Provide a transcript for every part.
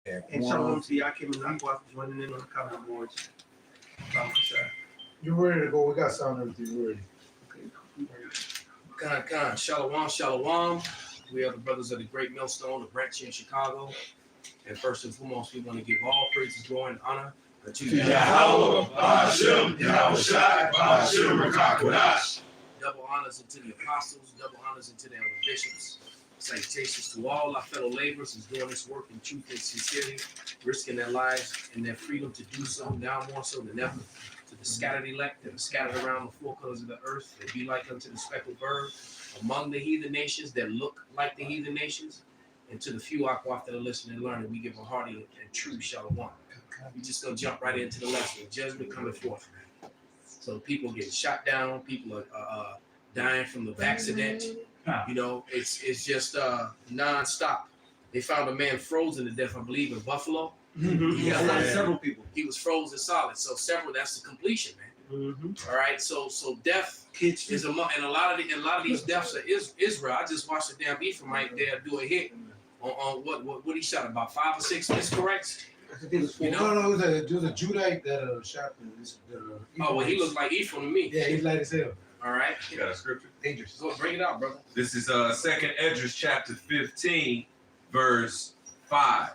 And shalom to Yakim and Aqua for joining in on the comment boards. You ready to go? We got sound everything ready. Khan, shalom, shalom. We are the brothers of the Great Millstone, the branch in Chicago. And first and foremost, we want to give all praises, glory, and honor to Yahweh, Ba'ashem, Yahweh Shai, Ba'ashem, Rakakwadash. Double honors unto the apostles, double honors unto the elder bishops. Salutations to all our fellow laborers who's doing this work in truth and sincerity, risking their lives and their freedom to do so, now more so than ever. To the scattered elect that are scattered around the four corners of the earth, that be like unto the speckled bird, among the heathen nations that look like the heathen nations, and to the few Akwaf that are listening and learning, we give a hearty and true shalom. We just gonna jump right into the lesson. Judgment coming forth. So people getting shot down, people are dying from the accident. You know, it's just non-stop. They found a man frozen to death, I believe, in Buffalo. Several people. He was frozen solid. So that's the completion, man. All right. So death is among, and a lot of these deaths are Israel. I just watched the damn Ephraimite there do a hit on what he shot, about 5 or 6 miscorrects. I think it was 4. No, it was a Judite that shot the Oh, well, he looked like Ephraim to me. Yeah, he's light as hell. All right. You got a scripture? Dangerous. Go bring it out, brother. This is 2nd Esdras chapter 15, verse 5.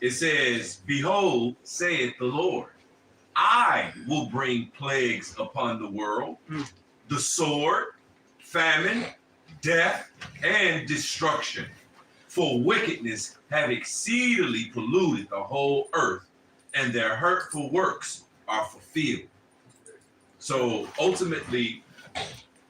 It says, "Behold, saith the Lord, I will bring plagues upon the world, the sword, famine, death, and destruction. For wickedness have exceedingly polluted the whole earth, and their hurtful works are fulfilled." So ultimately,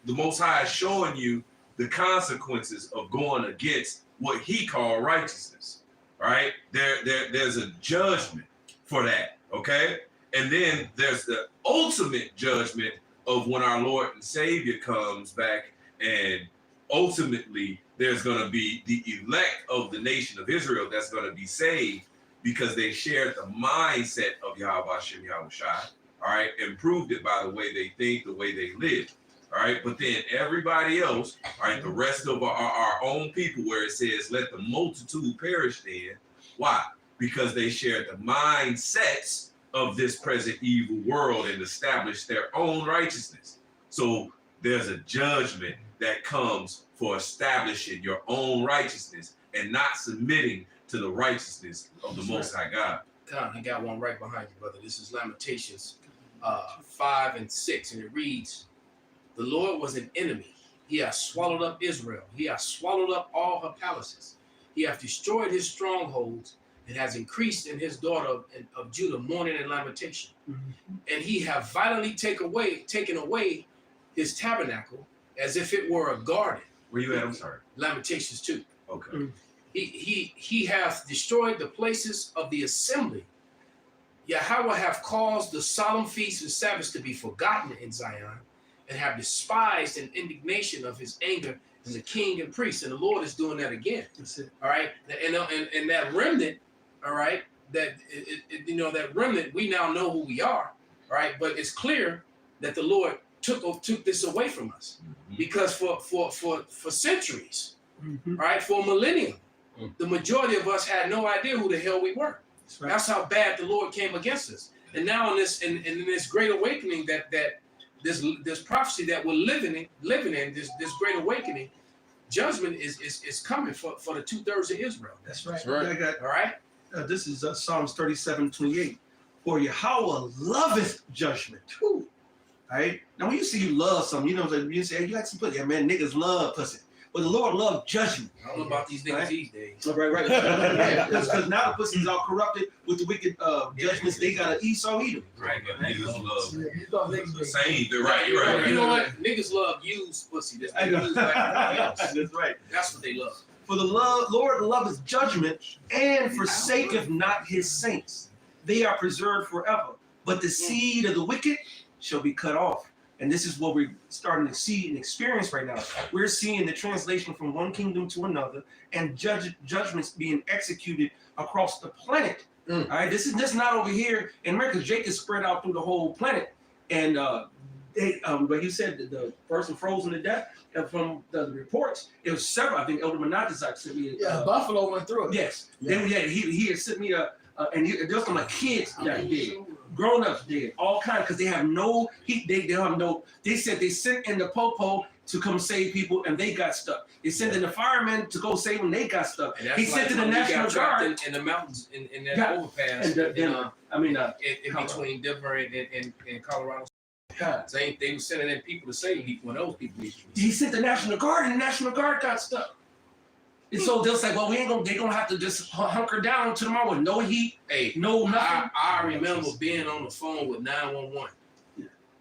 the Most High is showing you the consequences of going against what he called righteousness, right? There's a judgment for that, okay? And then there's the ultimate judgment of when our Lord and Savior comes back, and ultimately there's going to be the elect of the nation of Israel that's going to be saved because they shared the mindset of Yahweh Hashem Yahweh Shai, all right, and proved it by the way they think, the way they live, all right? But then everybody else, all right, the rest of our own people, where it says, let the multitude perish then. Why? Because they shared the mindsets of this present evil world and established their own righteousness. So there's a judgment that comes for establishing your own righteousness and not submitting to the righteousness of the Most High God. Con, I got one right behind you, brother. This is Lamentations 5 and 6, and it reads, "The Lord was an enemy. He has swallowed up Israel. He has swallowed up all her palaces. He hath destroyed his strongholds, and has increased in his daughter of Judah mourning and lamentation. And he have violently taken away his tabernacle as if it were a garden." Where you at? I'm sorry. Lamentations 2. Okay. He hath destroyed the places of the assembly. Yahweh hath caused the solemn feasts and Sabbaths to be forgotten in Zion, and have despised an indignation of his anger in the king and priest. And the Lord is doing that again. All right. And that remnant, all right, that that remnant, we now know who we are. All right. But it's clear that the Lord took this away from us, because for centuries, all right, for a millennium, the majority of us had no idea who the hell we were. That's how bad the Lord came against us. And now in this great awakening, that this prophecy that we're living in this great awakening, judgment is coming for the 2/3 of Israel. That's right. All right. This is Psalms 37:28. "For Yahweh loveth judgment." All right. Now, when you see you love something, you know, you say, "Hey, you like some pussy." Yeah, man, niggas love pussy. But the Lord loved judgment. I don't know about these niggas these days. Right. Yeah, because now the pussies are corrupted with the wicked judgments. They got to Esau eat them. Right, but niggas love Yeah, same. Right, you're right. You know what? Niggas love used pussy. That's like everybody else. That's right. That's what they love. "For the Lord loveth judgment, and forsaketh not his saints. They are preserved forever. But the seed of the wicked shall be cut off." And this is what we're starting to see and experience right now. We're seeing the translation from one kingdom to another, and judgments being executed across the planet. All right, this is just not over here in America. Jake is spread out through the whole planet, and but you said that the person frozen to death. And from the reports, it was several. I think Elder Monatizak sent me. Buffalo went through it. Yes. Then he had sent me there's some like kids that did, grown ups did, all kinds, because they have no heat. They have no. They said they sent in the popo to come save people, and they got stuck. They sent in the firemen to go save them, they got stuck. He sent in the National Guard in the mountains in that overpass. In between Denver and Colorado. They were sending in people to save people, and those people. He sent the National Guard, and the National Guard got stuck. And so they'll say, well, they're gonna have to just hunker down to tomorrow with no heat, no nothing. I remember being on the phone with 911,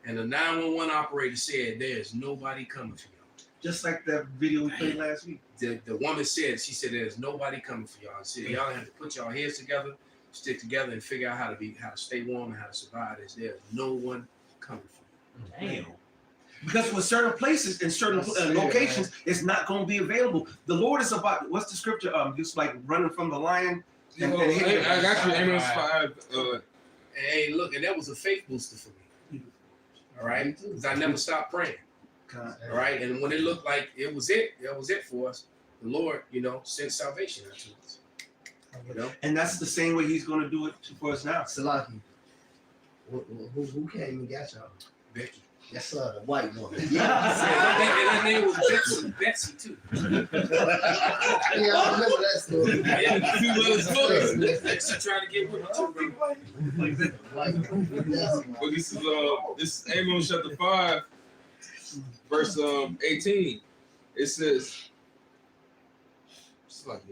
and the 911 operator said, "There's nobody coming for y'all." Just like that video we played last week. The woman said, "There's nobody coming for y'all." She said, "Y'all have to put y'all heads together, stick together, and figure out how to stay warm and how to survive this. There's no one coming for you." Damn. Because with certain places and certain locations, it's not going to be available. The Lord is about, what's the scripture? Just like running from the lion. And I got you. Amos 5. Hey, look, and that was a faith booster for me. All right, because I never stopped praying. All right, and when it looked like that was it for us. The Lord, sent salvation unto us. And that's the same way He's going to do it for us now. Salaki. Who came and got y'all? Becky. Yes, sir, the white woman. And her name was Betsy too. Yeah, I remember that story. Betsy trying to get with me too. But this is Amos chapter 5, verse 18. It says, it's like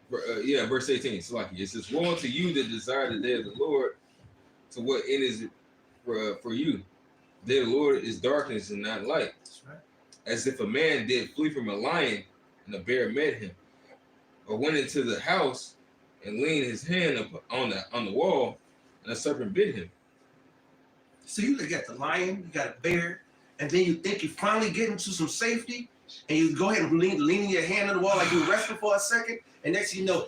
verse 18. It's like it says, "Woe unto you that desire the day of the Lord. To what end is it for you? The day of the Lord is darkness and not light. That's right. As if a man did flee from a lion and a bear met him, or went into the house and leaned his hand up on the wall, and a serpent bit him." So you got the lion, you got a bear, and then you think you finally get into some safety, and you go ahead and lean your hand on the wall like you're resting for a second, and next thing you know,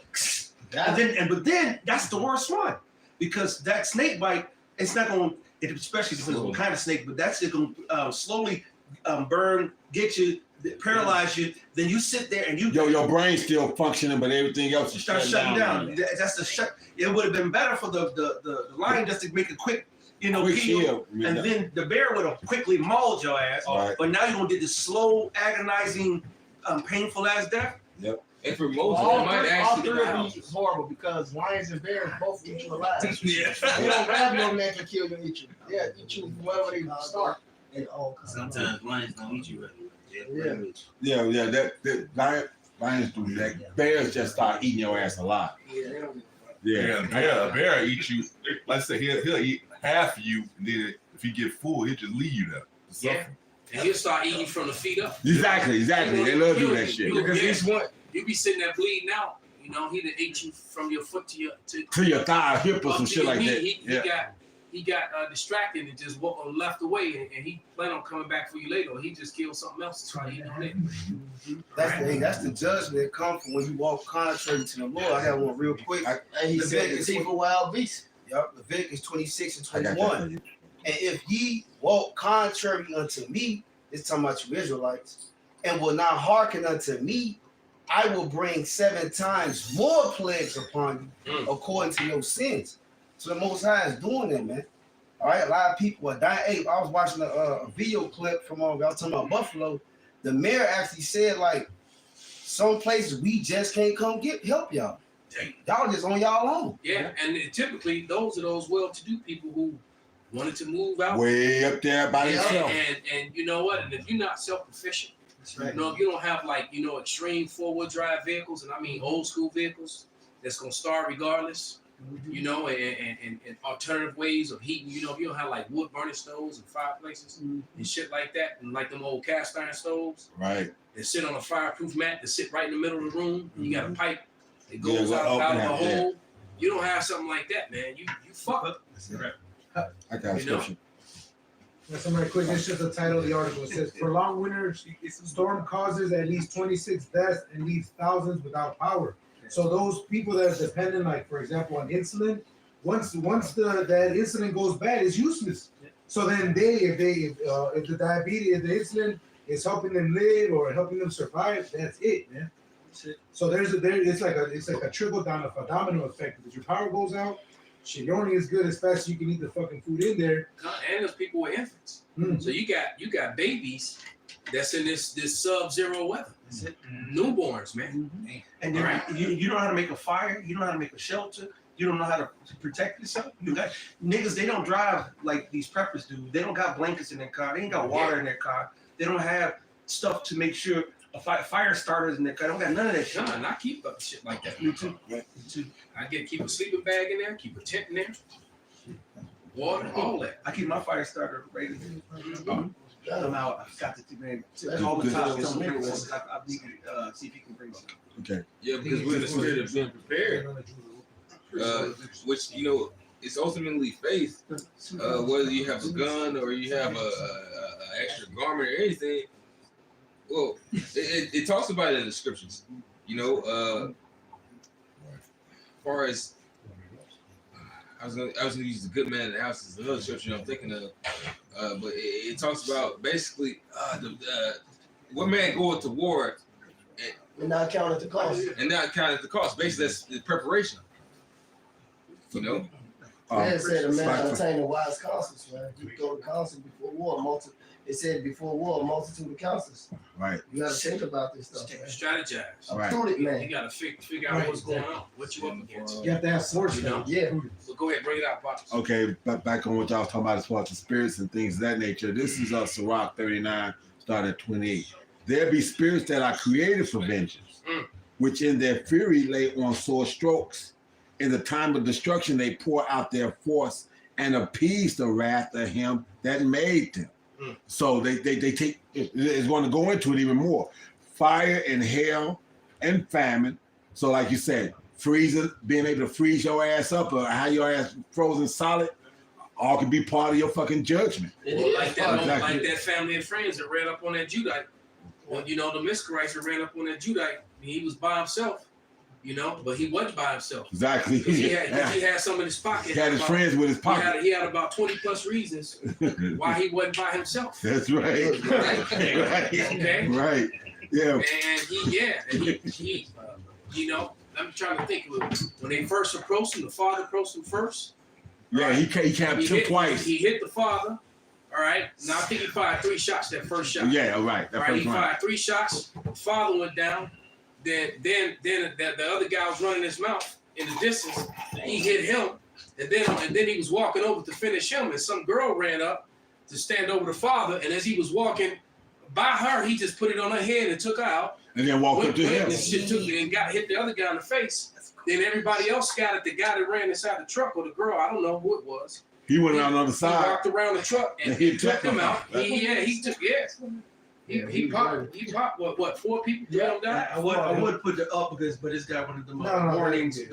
but then that's the worst one, because that snake bite, it's not going. It especially depends on what kind of snake, but that's going to slowly burn, get you, paralyze you. Then you sit there and your brain's still functioning, but everything else is shutting down. That's the shut. It would have been better for the lion just to make a quick, kill you, and then the bear would have quickly mauled your ass. Right. But now you're gonna get this slow, agonizing, painful ass death. Yep. And for most, All might three actually of these is horrible because lions and bears both eat you alive. Yeah. They don't grab your neck and kill you and eat you. Yeah, eat you wherever they start. Sometimes lions don't eat you. Yeah. Yeah. That lions do that. Bears just start eating your ass alive. Yeah, they don't. A bear eat you. Like I said, he'll eat half of you, and then if he get full, he'll just leave you there. Yeah. And he'll start eating from the feet up. Exactly. They love do that shit. Because each one, you be sitting there bleeding out. He'd have ate you from your foot to your thigh, hip, or some shit like that. He got distracted and just left away, and he planned on coming back for you later. Or he just killed something else to try to eat on it. That's the judgment that comes from when you walk contrary to the Lord. I got one real quick. He said the teeth of wild beasts. Yep, Leviticus 26 and 21. And if ye walk contrary unto me, it's talking about you Israelites, and will not hearken unto me, I will bring 7 times more plagues upon you according to your sins. So the Most High is doing that, man. All right, a lot of people are dying. Hey, I was watching a video clip from y'all talking about Buffalo. The mayor actually said, like, some places we just can't come help y'all. Y'all just on y'all own. Yeah, and typically those are those well-to-do people who wanted to move out way up there by themselves. And you know what? And if you're not self-proficient, That's right. if you don't have extreme 4-wheel drive vehicles, and I mean old school vehicles that's gonna start regardless, and alternative ways of heating. If you don't have like wood burning stoves and fireplaces and shit like that, and like them old cast iron stoves, Right. that sit on a fireproof mat that sit right in the middle of the room. You got a pipe that goes out of the hole. You don't have something like that, man. You fuck up. I got a scripture. Somebody quick, it's just the title of the article. It says, prolonged winter storm causes at least 26 deaths and leaves thousands without power. So those people that are dependent, like for example, on insulin, once that insulin goes bad, it's useless. So then if the diabetes, if the insulin is helping them live or helping them survive, that's it, man. That's it. So it's like a trickle down, a domino effect. Because your power goes out, shit, you're only as good as fast as you can eat the fucking food in there. And there's people with infants. So you got babies that's in this sub-zero weather. That's it. Newborns, man. And then you don't know how to make a fire. You don't know how to make a shelter. You don't know how to protect yourself. You got niggas. They don't drive like these preppers do. They don't got blankets in their car. They ain't got water in their car. They don't have stuff to make sure fire starters in their car. They don't got none of that shit. Nah, I keep up shit like that. Me too. I keep a sleeping bag in there, keep a tent in there, water, all that. I keep my fire starter ready. Somehow I forgot to man. That's All the good. time. Tell me I need to see if he can bring something. Okay. Yeah, because we're in the spirit of being prepared, which it's ultimately faith. Whether you have a gun or you have a extra garment or anything, well, it talks about it in the scriptures. As far as I was gonna use the good man in the house as another scripture I'm thinking of, but it talks about basically what man goeth to war And not counting the cost. and not counting the cost. Basically, that's the preparation. Man said a man attain the wise counsels, man. You go to counsel before war. It said before war, a multitude of counsels. Right. You gotta think about this stuff, man. Strategize. Right. Prudent You man. gotta figure out what's going on, what you up against. You have to have source, You know? Yeah. So go ahead, bring it out, Pops. Okay, back on what y'all was talking about as far as the spirits and things of that nature. This is Sirach 39, starting at 28. There be spirits that are created for vengeance, which in their fury lay on sore strokes. In the time of destruction, they pour out their force and appease the wrath of him that made them. So they take, is going to go into it even more. Fire and hail and famine. So like you said, freezing, being able to freeze your ass up or have your ass frozen solid, all can be part of your fucking judgment. Well, like that, Exactly. like that family and friends that ran up on that Judite. Well, the Miscarites that ran up on that Judite. He was by himself, but he wasn't by himself. Exactly. He had some in his pocket. He had his friends with his pocket. He had about 20 plus reasons why he wasn't by himself. That's right. Okay. Right. Yeah. And he I'm trying to think. When they first approached him, the father approached him first. Yeah, right? he capped him twice. He hit the father. All right. Now I think he fired 3 shots that first shot. Yeah, right. That first He one. fired 3 shots. The father went down. Then the other guy was running his mouth in the distance. He hit him, and then he was walking over to finish him, and some girl ran up to stand over the father. And as he was walking by her, he just put it on her head and took her out. And then walked up to him. And shit hit the other guy in the face. Then everybody else scattered. The guy that ran inside the truck or the girl, I don't know who it was. He went around the other He side. walked around the truck and he took them out. He took. He popped what 4 people? Yeah, died? I would put the up because, but this guy wanted the warnings. That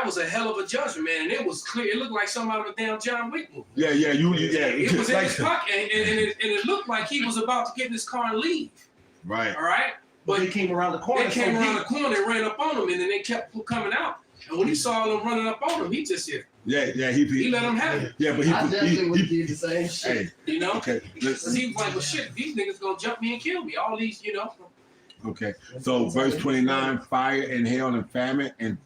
was a hell of a judgment, man, and it was clear. It looked like something out of a damn John Wick movie. Yeah. It was in his pocket, and it looked like he was about to get in his car and leave. Right. All right, But they came around the corner. They came around the corner and ran up on him, and then they kept coming out. And when he saw them running up on him, he just said, he let them have it. Yeah, but I definitely would did the same shit. Hey, okay. Because he was like, well, shit, these niggas gonna jump me and kill me. All these, Okay. So verse 29, fire and hail and famine and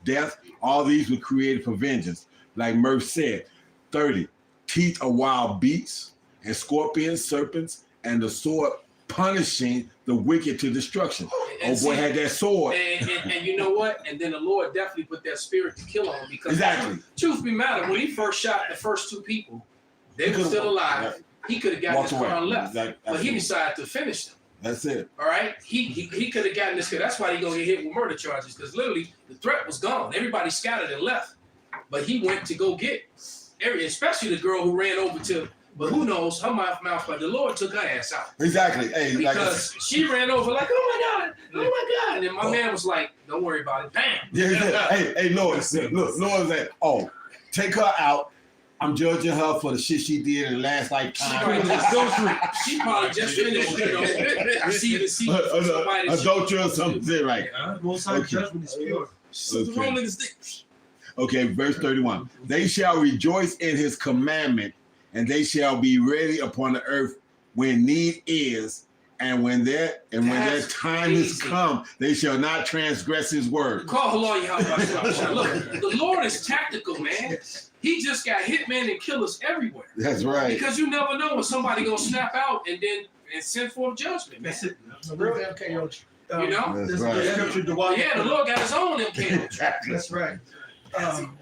death, all these were created for vengeance. Like Murph said, 30, teeth of wild beasts and scorpions, serpents, and the sword punishing the wicked to destruction. And boy had that sword. And you know what? And then the Lord definitely put that spirit to kill on him because truth be matter, when he first shot the first 2 people, they were still alive. He could have gotten his car and left, but he decided to finish them. That's it. All right, he could have gotten this. That's why he gonna get hit with murder charges because literally the threat was gone. Everybody scattered and left, but he went to go get, especially the girl who ran over to. But who knows? Her mouth, but the Lord took her ass out. Exactly. Hey, because she ran over like, oh my God. And my man was like, don't worry about it. Bam. Yeah. Hey, Lord said, take her out. I'm judging her for the shit she did in the last lifetime. She probably just finished, receiving somebody. Adultery or something, right? Most High judgment is pure. So the Okay. wrong niggas think. Okay, verse 31. They shall rejoice in his commandment, and they shall be ready upon the earth when need is, and when their That's time is crazy. come, they shall not transgress his word. Call Lord Yahweh. Look, the Lord is tactical, man. He just got hitmen and killers everywhere. That's right. Because you never know when somebody gonna snap out and send forth judgment, man. That's it. The real MKO. You know? That's This right. the scripture, the one. Yeah, the Lord got his own MK. That's right.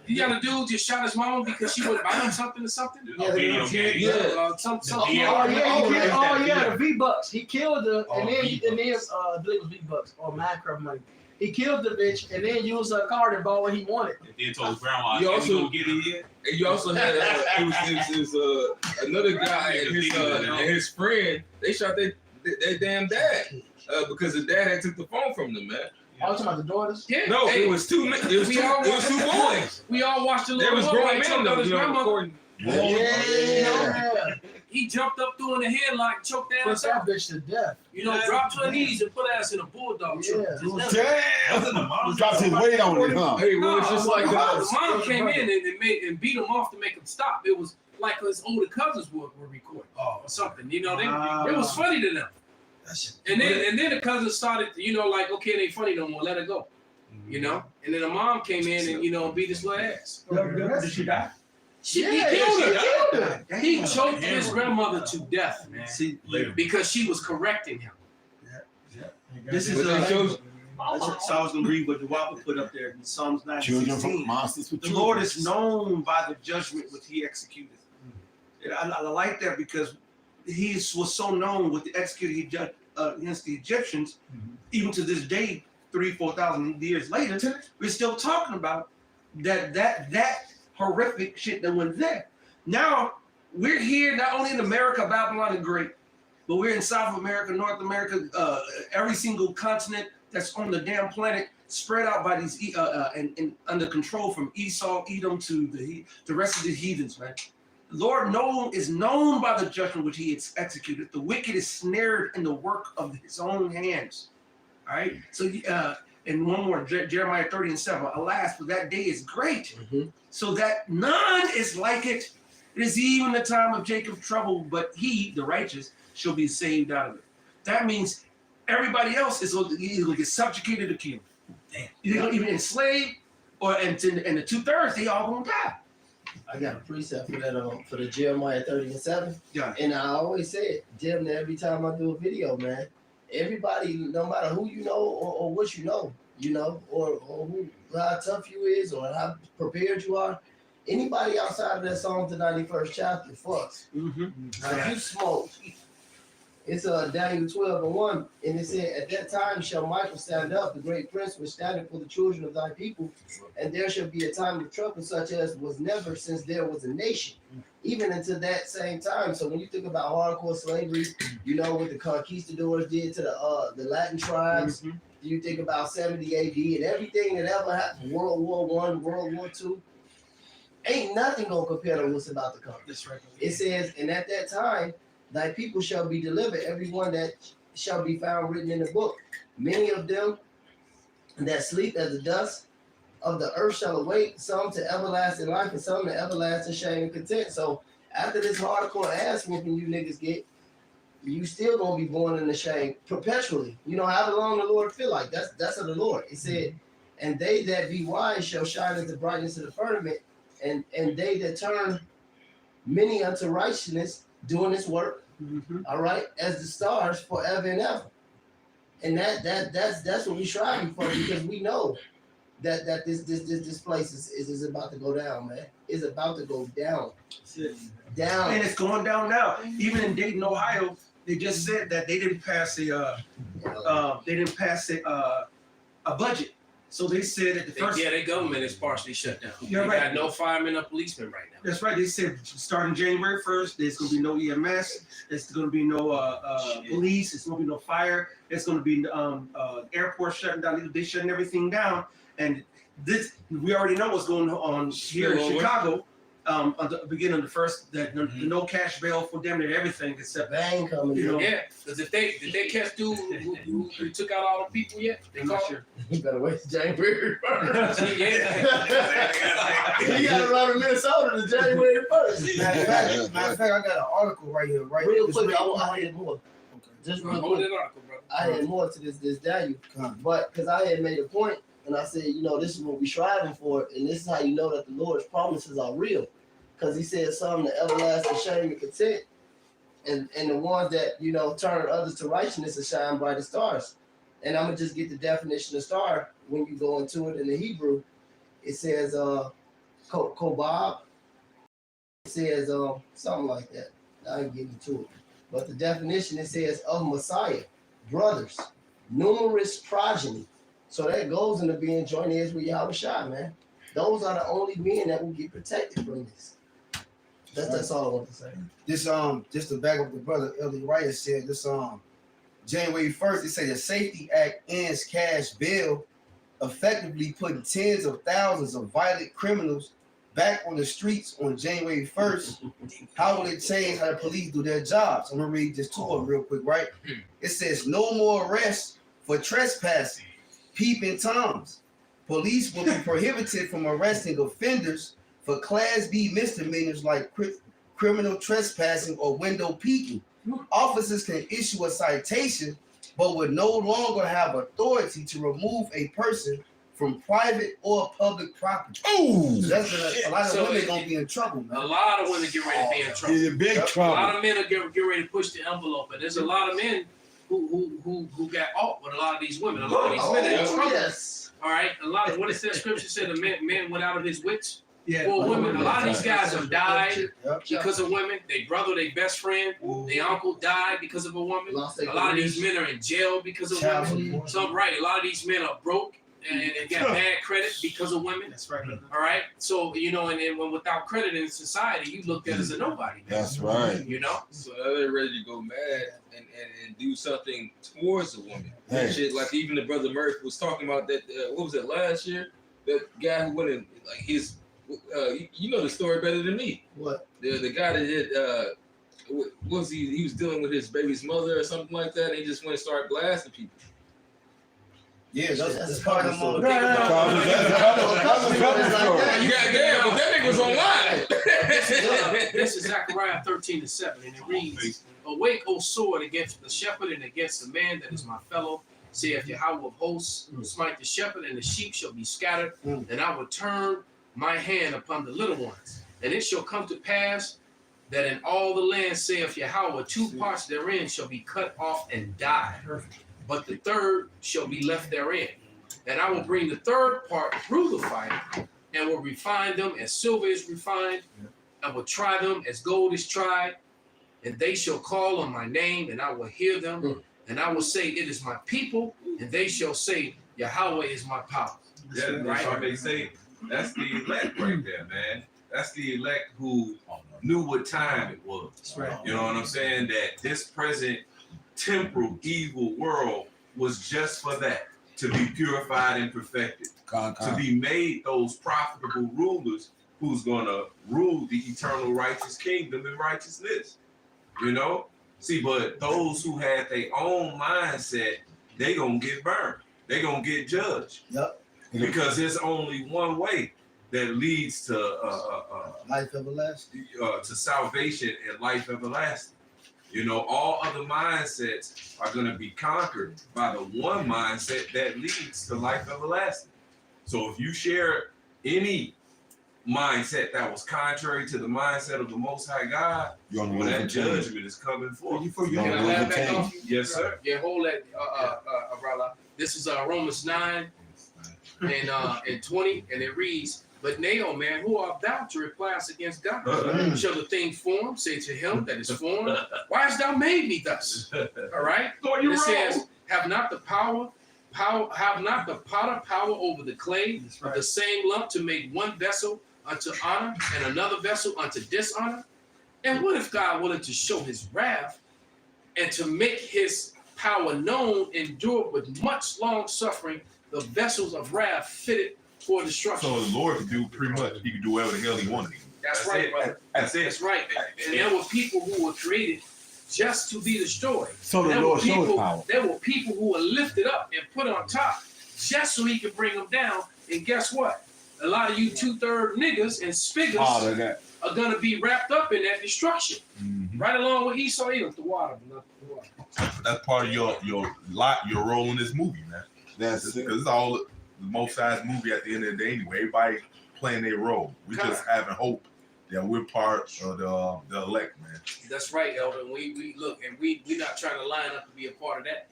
You got a dude just shot his mom because she would buy him something or something. Yeah, Video game. Something. The V-Bucks. He killed the, and then I believe it was V-Bucks or Minecraft money. He killed the bitch and then used her card and bought what he wanted. And then told grandma, You "Can also- we go get it here?" And you also had it was another guy and his friend. They shot their damn dad because the dad had took the phone from them, man. I was talking about the daughters. Yeah. No, Hey, it was two boys. we all watched the There little was boy grown choked men out though, his you know, grandmother. recording. Yeah. He jumped up doing a headlock, choked that Put ass out. that bitch to death. You know, dropped to her knees and put her ass in a bulldog choke. Yeah. Damn! Dropped his weight on it, huh? Hey, well, it's just like the mom came in and beat him off to make him stop. It was like his older cousins were recording or something. You know, it was funny to them. And then the cousins started, you know, like, okay, it ain't funny no more. Let her go. You know, and then the mom came in and, you know, beat his little ass. Did she die? He killed her. He choked his grandmother to death, man, See, because she was correcting him. this is But that shows- so I was gonna read what the Wappa put up there in Psalms 9. Children from monsters for The children. Lord is known by the judgment which he executed. And I like that because he was so known with the executed he judged against the Egyptians, even to this day, 3,000-4,000 years later, we're still talking about that horrific shit that went there. Now we're here not only in America, Babylon the Great, but we're in South America, North America, every single continent that's on the damn planet, spread out by these and under control from Esau, Edom to the rest of the heathens, man. The Lord is known by the judgment which he has executed. The wicked is snared in the work of his own hands. All right. So, and one more, Jeremiah 30:7. Alas, for that day is great, so that none is like it. It is even the time of Jacob's trouble, but he, the righteous, shall be saved out of it. That means everybody else is either going to get subjugated or killed. You're going to even enslaved, and the 2/3, they all going to die. I got a precept for that for the Jeremiah 30:7. Yeah. And I always say it, damn near every time I do a video, man. Everybody, no matter who you know or what you know, or how tough you is or how prepared you are, anybody outside of that Psalm the 91st chapter fucks. Now if you smoke, it's Daniel 12:1, and it said, at that time shall Michael stand up, the great prince was standing for the children of thy people, and there shall be a time of trouble such as was never since there was a nation, even until that same time. So when you think about hardcore slavery, you know what the conquistadors did to the Latin tribes. You think about 70 AD and everything that ever happened, World War I, World War II, ain't nothing gonna compare to what's about to come. That's right. It says, and at that time, thy people shall be delivered, everyone that shall be found written in the book. Many of them that sleep as the dust of the earth shall awake, some to everlasting life and some to everlasting shame and content. So after this hardcore ass whooping you niggas get, you still gonna be born in the shame perpetually. You know, however long the Lord feel like. That's of the Lord. It said, and they that be wise shall shine as the brightness of the firmament, and they that turn many unto righteousness, doing this work, all right, as the stars forever and ever. And that's what we striving for, because we know that this place is about to go down, man. It's about to go down. Down. And it's going down now. Even in Dayton, Ohio, they just said that they didn't pass a budget. So they said at the first. Yeah, their government is partially shut down. You're They right. got no firemen or policemen right now. That's right. They said starting January 1st, there's going to be no EMS. There's going to be no police. There's going to be no fire. There's going to be airport shutting down. They're shutting everything down. And this, we already know what's going on here in Chicago. at the beginning of the first, that the no cash bail for damn near everything except Bang coming in. Yeah, because if did they catch dude who took out all the people yet? They I'm not caught sure. You better wait till January 1st. Yeah. You gotta run to Minnesota to January 1st. Matter of fact, I got an article right here. Right, Real it's quick, written- I had more. Okay. Just real Hold quick. that article, bro. I had more to this Daniel, but because I had made a point and I said, this is what we're striving for, and this is how you know that the Lord's promises are real. Because he said some the everlasting shame and content, and the ones that turn others to righteousness and shine bright as stars. And I'm gonna just get the definition of star when you go into it in the Hebrew. It says kobab. It says something like that. I ain't getting to it. But the definition, it says of Messiah, brothers, numerous progeny. So that goes into being joint heirs with Yahweh Shai, man. Those are the only men that will get protected from this. That's all I want to say. This just to back up the brother Ellie Wright said this January 1st, it said the Safety Act ends cash bail, effectively putting tens of thousands of violent criminals back on the streets on January 1st. How will it change how the police do their jobs? I'm gonna read this to them real quick, right? It says no more arrests for trespassing, peeping toms. Police will be prohibited from arresting offenders for Class B misdemeanors like criminal trespassing or window peeking. Officers can issue a citation, but would no longer have authority to remove a person from private or public property. Oh, That's a lot of So women gonna be in trouble, man. A lot of women get ready to be in trouble. you're in big A lot trouble. of men are get ready to push the envelope, and there's a lot of men who got off with a lot of these women. A lot of these men are in trouble. Yes. All right, a lot of what is that scripture said? The man went out of his wits Yeah. for women. A lot of these guys have died Yep. because of women. Their brother, their best friend, their uncle died because of a woman. Lost their A lot of careers. these men are in jail because of Child women. support. So right, a lot of these men are broke and got bad credit because of women. That's right. All right, so and then when without credit in society, you looked at as a nobody. Man. That's right. So now they're ready to go mad and do something towards a woman. Hey. Shit, like even the brother Murphy was talking about that. What was it last year? That guy who went in like his. You know the story better than me. What? The guy that did. What was he? He was dealing with his baby's mother or something like that, and he just went and started blasting people. Yeah, that's That's part of common the story. That's a couple story. You got damn, but that nigga was online. This is Zechariah 13:7, and it reads, "Awake, O sword, against the shepherd and against the man that is my fellow, saith Yahweh of hosts, smite the shepherd, and the sheep shall be scattered, and I will turn my hand upon the little ones. And it shall come to pass that in all the land, saith Yahweh, 2 parts therein shall be cut off and die, but the third shall be left therein. And I will bring the third part through the fire, and will refine them as silver is refined, and will try them as gold is tried, and they shall call on my name, and I will hear them, and I will say, it is my people, and they shall say, Yahweh is my power." Yeah, that's what they say. That's the elect right there, man. That's the elect who knew what time it was. That's right. You know what I'm saying? That this present temporal evil world was just for that, to be purified and perfected, to be made those profitable rulers who's gonna rule the eternal righteous kingdom in righteousness. See, but those who had their own mindset, they gonna get burned. They gonna get judged. Yep. Because there's only one way that leads to life everlasting, to salvation and life everlasting. All other mindsets are going to be conquered by the one mindset that leads to life everlasting. So if you share any mindset that was contrary to the mindset of the Most High God, well, that judgment is coming forth. Can I laugh back off you? Yes, sir. Yeah, hold that, Rala. This is Romans 9 and 20, and it reads, "But now, man, who art thou to reply us against God? Shall the thing formed say to him that is formed, why hast thou made me thus?" All right? It says, have not the potter power over the clay of the same lump to make one vessel unto honor and another vessel unto dishonor? And what if God wanted to show his wrath and to make his power known, endure with much long suffering the vessels of wrath fitted for destruction? So the Lord could do pretty much. He could do whatever the hell he wanted. That's right, it. brother. That's it. That's right. And there were people who were created just to be destroyed. So the There Lord were shows people, power. there were people who were lifted up and put on top just so he could bring them down. And guess what? A lot of you 2/3 niggas and spiggers All of that. are gonna be wrapped up in that destruction. Right along with Esau, the water. That's part of your role in this movie, man. That's it. Because it's all the Most High's movie at the end of the day anyway. Everybody playing their role. We just having hope that we're part of the elect, man. That's right, Elder. We look, and we're not trying to line up to be a part of that.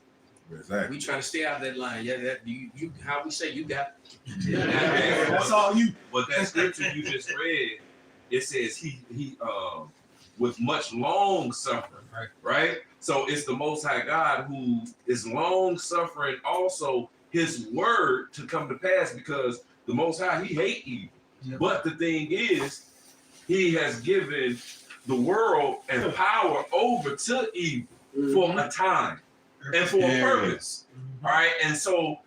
Exactly. We trying to stay out of that line. Yeah, that you how we say you got. That's all you. But that scripture you just read, it says he with much long suffering, right? So it's the Most High God who is long suffering, also His word to come to pass, because the Most High, He hate evil. Yeah. But the thing is, He has given the world and power over to evil for a time and for a purpose. All right, and so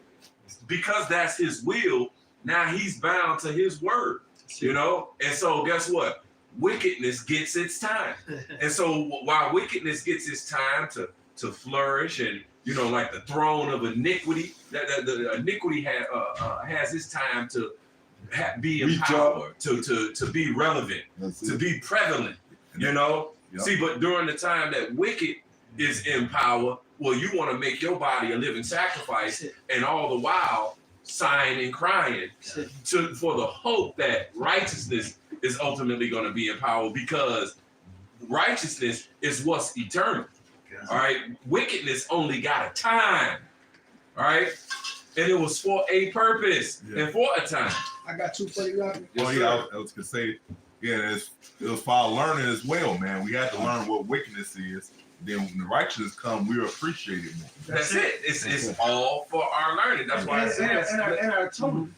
because that's His will, now He's bound to His word, you know. And so guess what? Wickedness gets its time. And so while wickedness gets its time to flourish, and you know, like the throne of iniquity, that the iniquity has its time to be in power, to be relevant, to be prevalent, you know. See, but during the time that wicked is in power, well, you want to make your body a living sacrifice, and all the while sighing and crying for the hope that righteousness is ultimately going to be in power, because righteousness is what's eternal. All right, wickedness only got a time. All right, and it was for a purpose and for a time. I got two for you. I was gonna say, it was for our learning as well, man. We had to learn what wickedness is. Then when the righteousness come, we appreciate it more. That's it. It's all for our learning. That's why I said And our tone.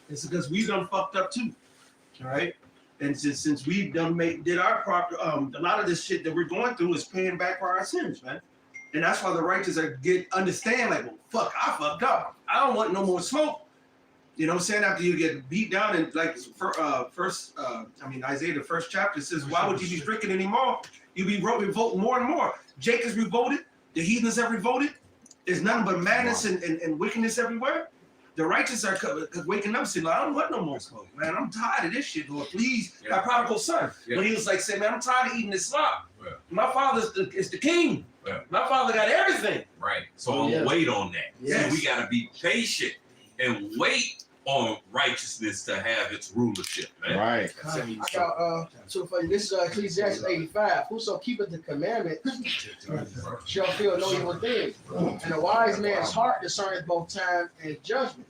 It's because we done fucked up too. All right. And since we've did our proper, a lot of this shit that we're going through is paying back for our sins, man. And that's why the righteous understand, like, well, fuck, I fucked up. I don't want no more smoke. You know what I'm saying? After you get beat down, and like Isaiah, the first chapter says, why would you be drinking anymore? You be revolting more and more. Jacob's revolted. The heathens have revolted. There's nothing but madness and wickedness everywhere. The righteous are waking up saying, I don't want no more smoke, man. I'm tired of this shit, Lord. Please, my prodigal son. When he was like, saying, man, I'm tired of eating this slop. My father is the king. My father got everything. Right. So I'm gonna wait on that. Yes. So we gotta be patient and wait on righteousness to have its rulership, man. Right. I got two for you. This is Ecclesiastes 85. Whoso keepeth the commandment shall feel no evil thing. And a wise man's heart discerneth both time and judgment.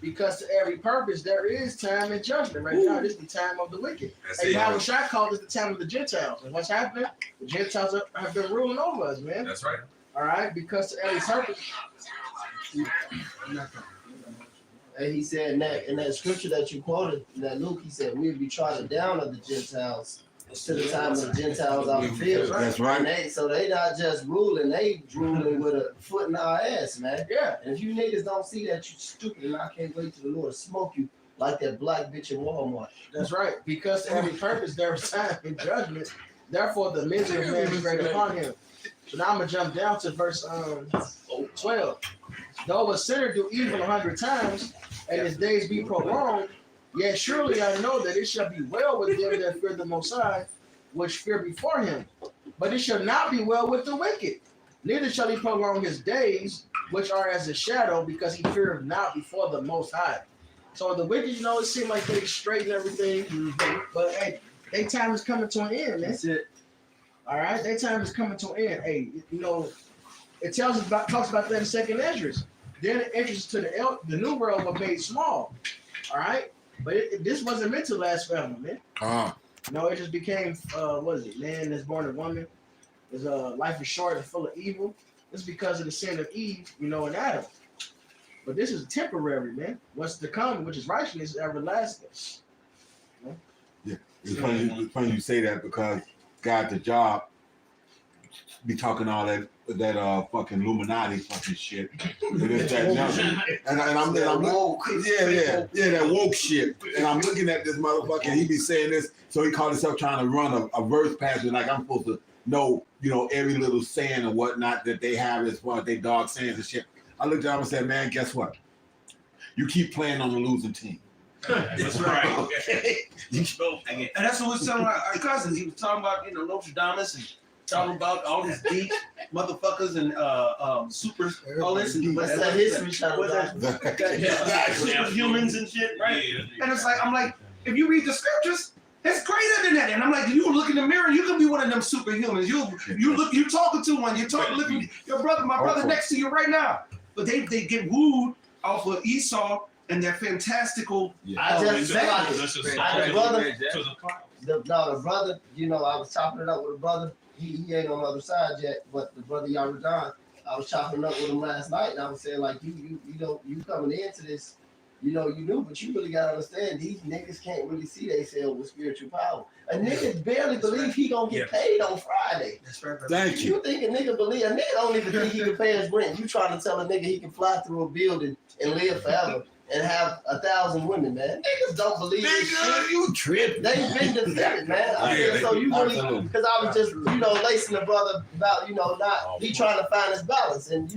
Because to every purpose there is time and judgment. Right now, this is the time of the wicked. And Yahweh Shai called it the time of the Gentiles. And what's happening? The Gentiles have been ruling over us, man. That's right. All right, because to every purpose. And he said in that scripture that you quoted, that Luke, he said, we'll be trodden down of the Gentiles to the time of the Gentiles out the field. That's right. And so they not just ruling, they ruling with a foot in our ass, man. Yeah. And if you niggas don't see that, you stupid, and I can't wait till the Lord smoke you like that black bitch in Walmart. That's right. Because to every purpose there is time and judgment. Therefore, the misery of man is great upon him. So now I'm gonna jump down to verse 12. Though a sinner do evil 100 times, and his days be prolonged, yet surely I know that it shall be well with them that fear the Most High, which fear before him. But it shall not be well with the wicked. Neither shall he prolong his days, which are as a shadow, because he feareth not before the Most High. So the wicked, you know, it seems like they straight and everything, but hey, their time is coming to an end, man. That's it. All right, their time is coming to an end. Hey, you know, it talks about that in Second Esdras. Then the entrance to the new world was made small. All right, but this wasn't meant to last forever, man. No, it just became what is it? Man that's born of woman. His life is short and full of evil. It's because of the sin of Eve, you know, and Adam. But this is temporary, man. What's to come, which is righteousness, is everlasting. Yeah, it's funny you say that, because God the job be talking all that fucking Illuminati fucking shit. And this, that, and that. And I'm woke. Yeah, that woke shit. And I'm looking at this motherfucker, and he be saying this, so he called himself trying to run a verse past me, like I'm supposed to know, every little saying and whatnot that they have as far as they dog sayings and shit. I looked at him and said, man, guess what? You keep playing on the losing team. That's right. And that's what we was telling our cousins. He was talking about, Notre Dame and talking about all these deep motherfuckers and super all this and What's that history channel? Superhumans and shit, right? And it's like, I'm like, if you read the scriptures, it's greater than that. And I'm like, you look in the mirror, you can be one of them superhumans. You talking to one, looking your brother, my brother next to you right now. But they get wooed off of Esau and their fantastical. I just said the brother, I was chopping it up with a brother. He ain't on the other side yet, but the brother Yaradan, I was chopping it up with him last night, and I was saying, like, you coming into this, you knew, but you really gotta understand, these niggas can't really see themselves with spiritual power. A nigga barely believe he gonna get paid on Friday. That's right. Thank you. You think a nigga don't even think he can pay his rent. You trying to tell a nigga he can fly through a building and live forever and have 1,000 women, man. Niggas don't believe this shit. You tripping. They've been defeated, man. So you really, because I was just, lacing the brother about, he trying to find his balance and,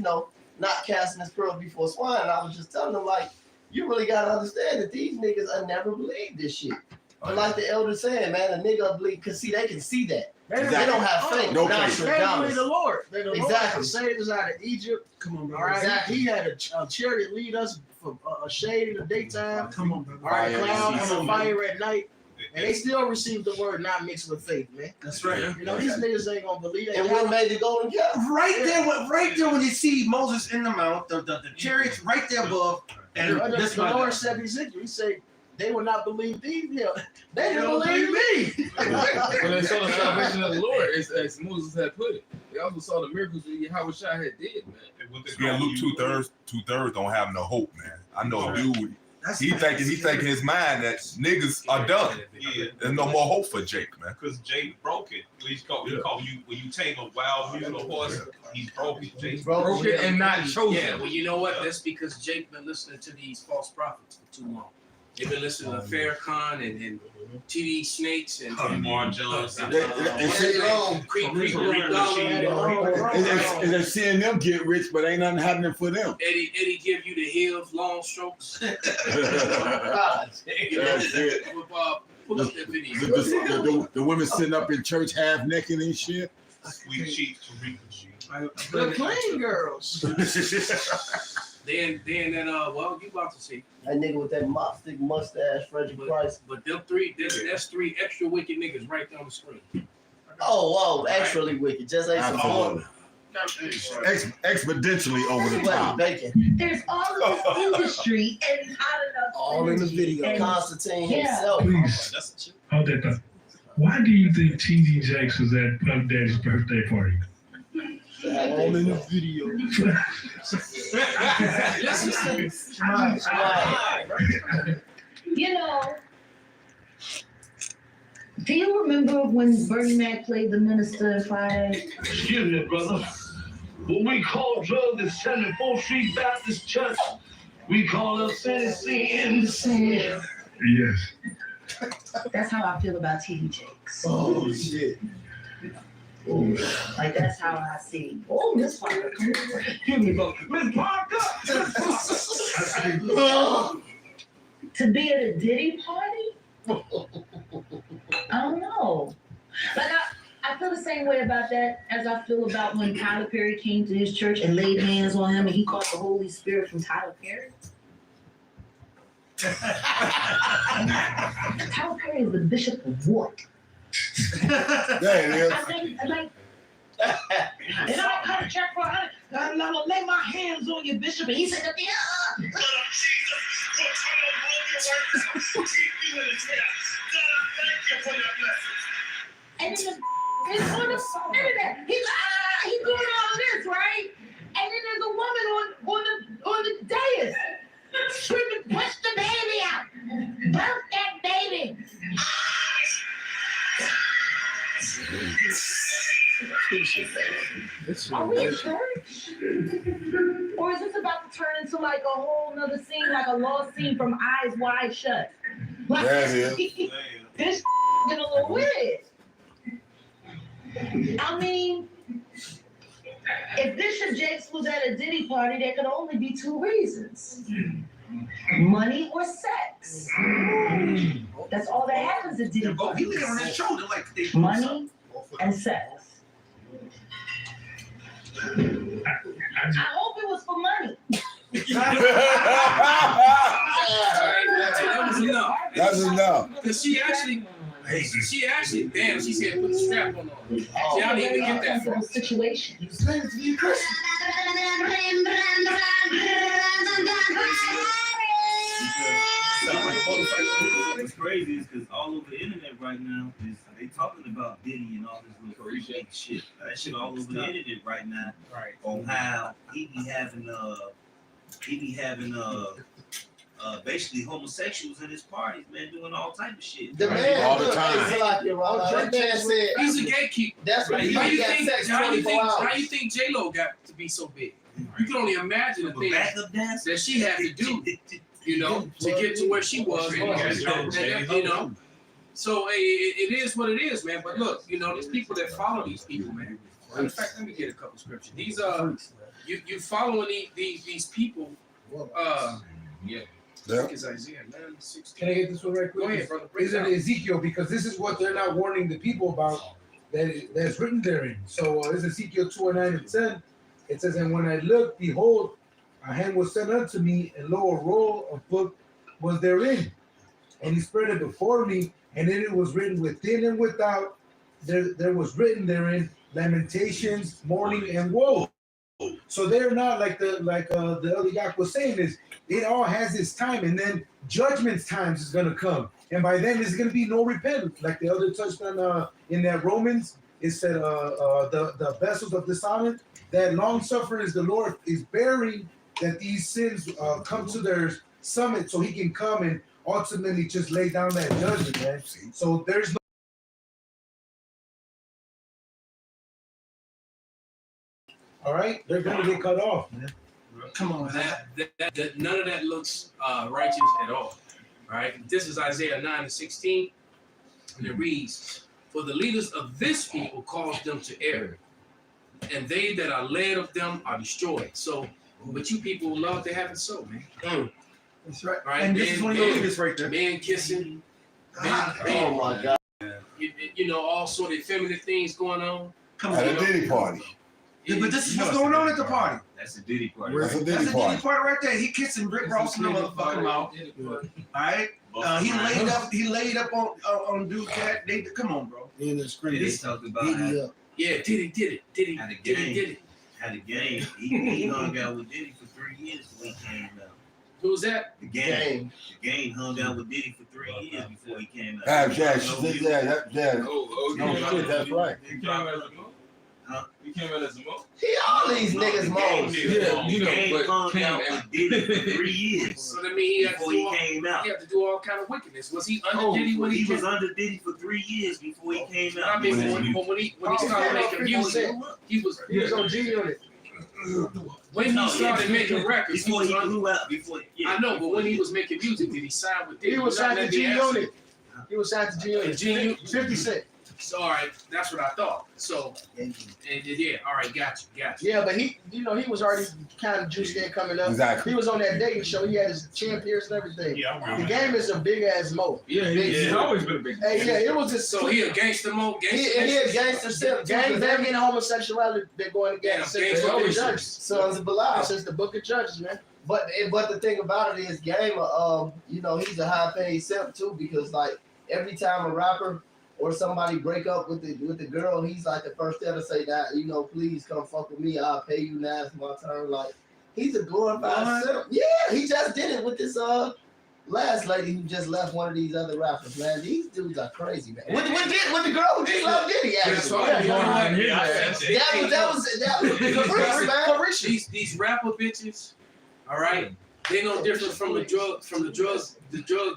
not casting his pearl before swine. And I was just telling him, like, you really got to understand that these niggas I never believe this shit. But like the elder saying, man, a nigga believe, because see, they can see that. They don't have faith. No faith. They believe the Lord. They're the Exactly. Lord saved us out of Egypt. Come on, bro. All right. Exactly. He had a chariot lead us from a shade in the daytime. Come on, bro. All right, Fire clouds and and fire at night. And they still received the word not mixed with faith, man. That's right. These niggas ain't gonna believe that. And what made the golden calf? Right there when you see Moses in the mount, the chariots right there above, and this the Lord said Ezekiel, he said, they will not believe thee. They didn't don't believe me. When they saw the salvation of the Lord, as Moses had put it, they also saw the miracles that Yahushua had did, man. Yeah, Luke 2/3 don't have no hope, man. I know a dude. He thinking his mind that niggas are done. Yeah. There's no more hope for Jake, man. Because Jake broke it. He called you when you tame a wild mule or horse, he's broken. Jake Broke it and not chosen. Yeah, well, you know what? That's because Jake been listening to these false prophets for too long. They've been listening to Farrakhan and TD Snakes and Marjones. And they're seeing them get rich, but ain't nothing happening for them. Eddie give you the heels, long strokes. Pull up that video. The women sitting up in church half naked and shit. Sweet cheeks, Tariqa cheeks. The clean girls. Then well, you about to see. That nigga with that mopstick mustache, Frederick Price. But them that's three extra wicked niggas right there on the screen. Oh, whoa, extrally wicked. Just ain't Absolutely. Exponentially over the top. Bacon. There's all of this industry and not enough. All in the video. And- Constantine Yeah. himself. Please, hold that thought. Why do you think T.D. Jakes was at Puff Daddy's birthday party? All in the video. Do you remember when Bernie Mac played the minister Friday? Excuse me, brother. What we call drugs at 74th Street Baptist Church, we call obscenity sin. Yes. That's how I feel about T.D. Jakes. Oh, shit. Like, that's how I see. Oh, Miss Parker. Excuse me, brother. Miss Parker! To be at a Diddy party? I don't know. Like, I feel the same way about that as I feel about when Tyler Perry came to his church and laid hands on him and he caught the Holy Spirit from Tyler Perry. Tyler Perry is the bishop of what? There it is. I think, like, And I cut a check for $100. I'm gonna lay my hands on you, Bishop. And he said, and then it's on the internet. He's doing all this, right? And then there's a woman on the dais screaming, push the baby out. Birth that baby. Are we in church? Or is this about to turn into like a whole nother scene, like a lost scene from Eyes Wide Shut? Like, There it is. this get a little weird. I mean, if Bishop Jakes was at a Diddy party, there could only be two reasons. Money or sex. That's all that happens at Diddy He parties. lay on his shoulder like they Money and sex. I hope it was for money. That was enough. That's enough. Because she actually, damn, she said put the strap on her. See, I didn't even get that far. Situation. You explain it to you, Chris. What's crazy is because all over the internet right now is they talking about Diddy and all this little freak shit. That shit all over the internet right now. Right. On how he be having basically homosexuals in his parties, man, doing all type of shit. The man, All the look, time. it's like that man said, He's a gatekeeper. that's what he How you got think? sex How you 24 think? hours. How you think J-Lo got to be so big? You can only imagine the But things backup dancer that she had to do, you know, to get to where she was. You know, so it is what it is, man. But look, you know, there's people that follow these people, man. In fact, let me get a couple scriptures. These you following these people. Yeah. Yeah. Is Isaiah 9:16. Can I get this one right quick? Go ahead, brother. Break Is it it down. Ezekiel? Because this is what they're not warning the people about that's written therein. So this is Ezekiel 2:9-10. It says, and when I looked, behold, a hand was sent unto me, and lo, a roll of book was therein. And he spread it before me, and in it was written within and without. There was written therein lamentations, mourning, and woe. So they're not like the other guy was saying is it all has its time, and then judgment's times is gonna come, and by then there's gonna be no repentance. Like the other touched on in that Romans, it said the vessels of dishonor, that long suffering is the Lord is bearing that these sins come to their summit, so He can come and ultimately just lay down that judgment, man. So there's no. All right, they're gonna get cut off, man. Come on, that none of that looks righteous at all. Right? This is Isaiah 9:16, and it reads, "For the leaders of this people cause them to err, and they that are led of them are destroyed." So, but you people love to have it so, man. That's right. Right? And this is one of the leaders right there. Men kissing, Oh my God. you know, all sort of effeminate things going on. Come At on. a Diddy party. Yeah, but this is what's going on at the party. That's a Diddy party. That's a That's Diddy a Diddy party. party right there. He kissing Rick Ross in the motherfucking mouth. All right. He laid up on dude cat. Come on, bro. In the screen, They talked about Diddy how up. Yeah, did it. Had a Did game. it. had a game. He hung out with Diddy for 3 years when he came out. Who was that? The game hung out with Diddy for 3 years before he came out. Yeah, No, shit, that's right. He came out as a mo? Huh? He came out as a mo? All these niggas moles. Yeah, you know, Game but hung came out out. with Diddy for 3 years So that means he had to before do he all, came out. he had to do all kind of wickedness. Was he under Diddy when He he was came? under Diddy for 3 years before he came out. I mean, when he started making music, he was on G Unit. when he started making records. Before He he was under, grew out, before I know, but when he was making music, did he sign with Diddy? He was signed to G Unit. He was signed to G And G Unit. Unit. 50 Cent. So, all right, that's what I thought. So, and yeah, all right, got you. Yeah, but he was already kind of juiced in coming up. Exactly. He was on that dating show. He had his chin pierced and everything. Yeah, I The remember. game is a big ass mo. Yeah, he's always been a big Hey, yeah, it was just So he a gangster mode, He a gangster simp. gang banging and homosexuality been going together Yeah, since gangster the book of always Judges. Sons of Belial. Since the book of Judges, man. But the thing about it is, Game, he's a high paid simp too, because like every time a rapper or somebody break up with the girl, he's like the first there to say that, please come fuck with me, I'll pay you now, it's my turn. Like he's a glorified simp. Yeah, he just did it with this last lady who just left one of these other rappers, man. These dudes are crazy, man. With the girl who just loved Diddy, actually. That was Caprice, man. These rapper bitches, all right, they no different from the drug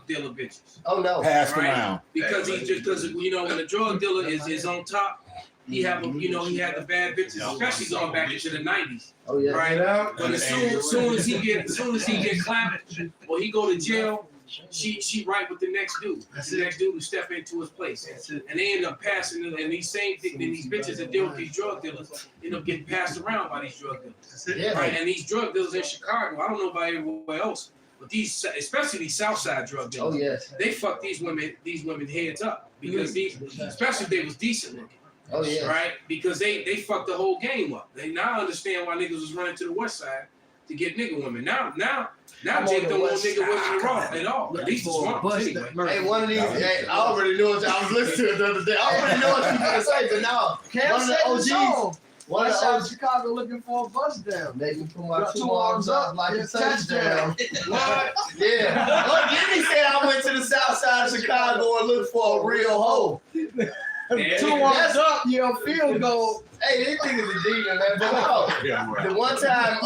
dealer bitches. Oh no. Passed Right. around. Because when the drug dealer is on top, he had the bad bitches, especially going back into the 90s. Oh yeah. Right. But as soon as he get clapped, or he go to jail, she right with the next dude. That's the next dude who step into his place. And they end up passing it, and these bitches that deal with these drug dealers end up getting passed around by these drug dealers. Yeah. Right? And these drug dealers in Chicago, I don't know about everywhere else, but these, especially these Southside drug dealers, Oh yes. they fuck these women heads up because especially if they was decent looking. Oh yeah. Right? Because they fucked the whole game up. They now understand why niggas was running to the west side to get nigga women. Now Jake don't want nigga women at all. At least it's wrong. Anyway. Hey, one of these, I already knew what I was listening to the other day. I already know what you gonna say, but now one of the OGs. One out of Chicago looking for a bus down. They can put my two arms up like a touchdown. What? Yeah. Look, Jimmy said I went to the south side of Chicago and looked for a real hoe. Two arms up, you're a field goal. Hey, this thing is a demon, man. But no, the one time,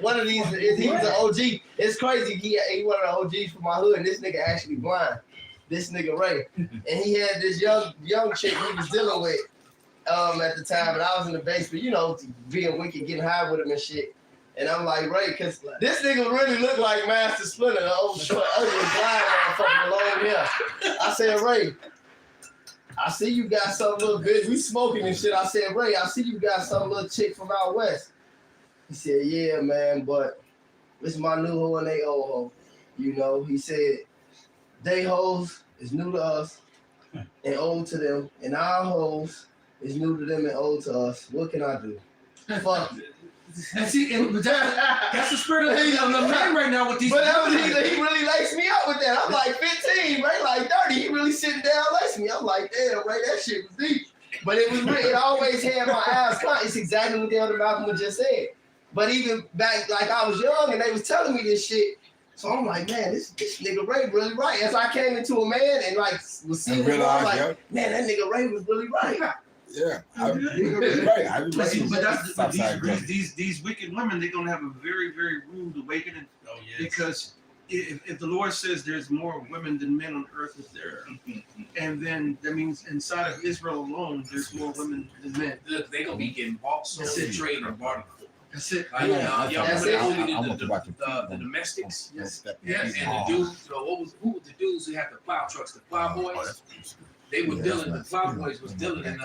one of these, he was an OG. It's crazy. He one of the OGs from my hood, and this nigga actually blind. This nigga Ray, and he had this young chick he was dealing with. At the time, and I was in the basement, being wicked, getting high with him and shit. And I'm like, Ray, because this nigga really looked like Master Splinter, the old short, ugly blind motherfucker with long hair. I said, Ray, I see you got some little bitch. We smoking and shit. I said, Ray, I see you got some little chick from out west. He said, yeah, man, but this is my new hoe and they old hoe. He said, they hoes is new to us and old to them, and our hoes is new to them and old to us. What can I do? Fuck it. And see, that's the spirit of the man right now with these. But he really laced me up with that. I'm like 15, Ray like 30. He really sitting down lacing me. I'm like, damn, Ray, that shit was deep. But it always had my eyes caught. It's exactly what the other Malcolm just said. But even back, like I was young and they was telling me this shit. So I'm like, man, this nigga Ray really right. As I came into a man and like was seeing him, I was like, man, that nigga Ray was really right. Yeah, right. But these wicked women, they're gonna have a very, very rude awakening. Oh, yes. Because if the Lord says there's more women than men on earth is there, and then that means inside of Israel alone, there's more women than men. Look, they're gonna be getting bought, sold, trade, and bartered. That's it. Y'all remember the domestics? Yes. Yes. And the dudes. Who was the dudes who had the plow trucks? The plowboys. They were dealing. The plowboys was dealing in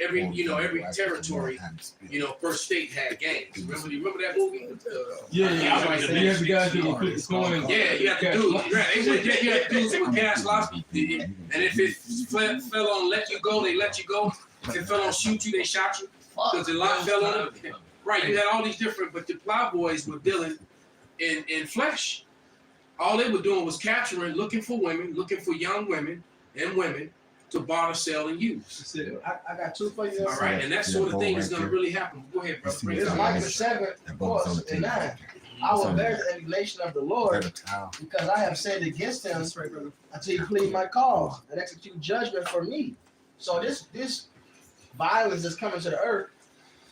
every territory. First state had gangs. Remember that movie? You have the guys who would put the coins. Yeah, you have the dudes. You had the dudes who would cash lots. And if it fell on let you go, they let you go. If it fell on shoot you, they shot you. Because the lot fell on them. Right, you had all these different, but the plowboys were dealing in flesh. All they were doing was capturing, looking for women, looking for young women and women to barter, sell, and use. I got two for you. All right, and that sort of thing is going to really happen. Go ahead, brother. It's Micah 7, of course, and 9. I will bear the emulation of the Lord because I have sinned against him until he plead my cause and execute judgment for me. So this violence that's coming to the earth,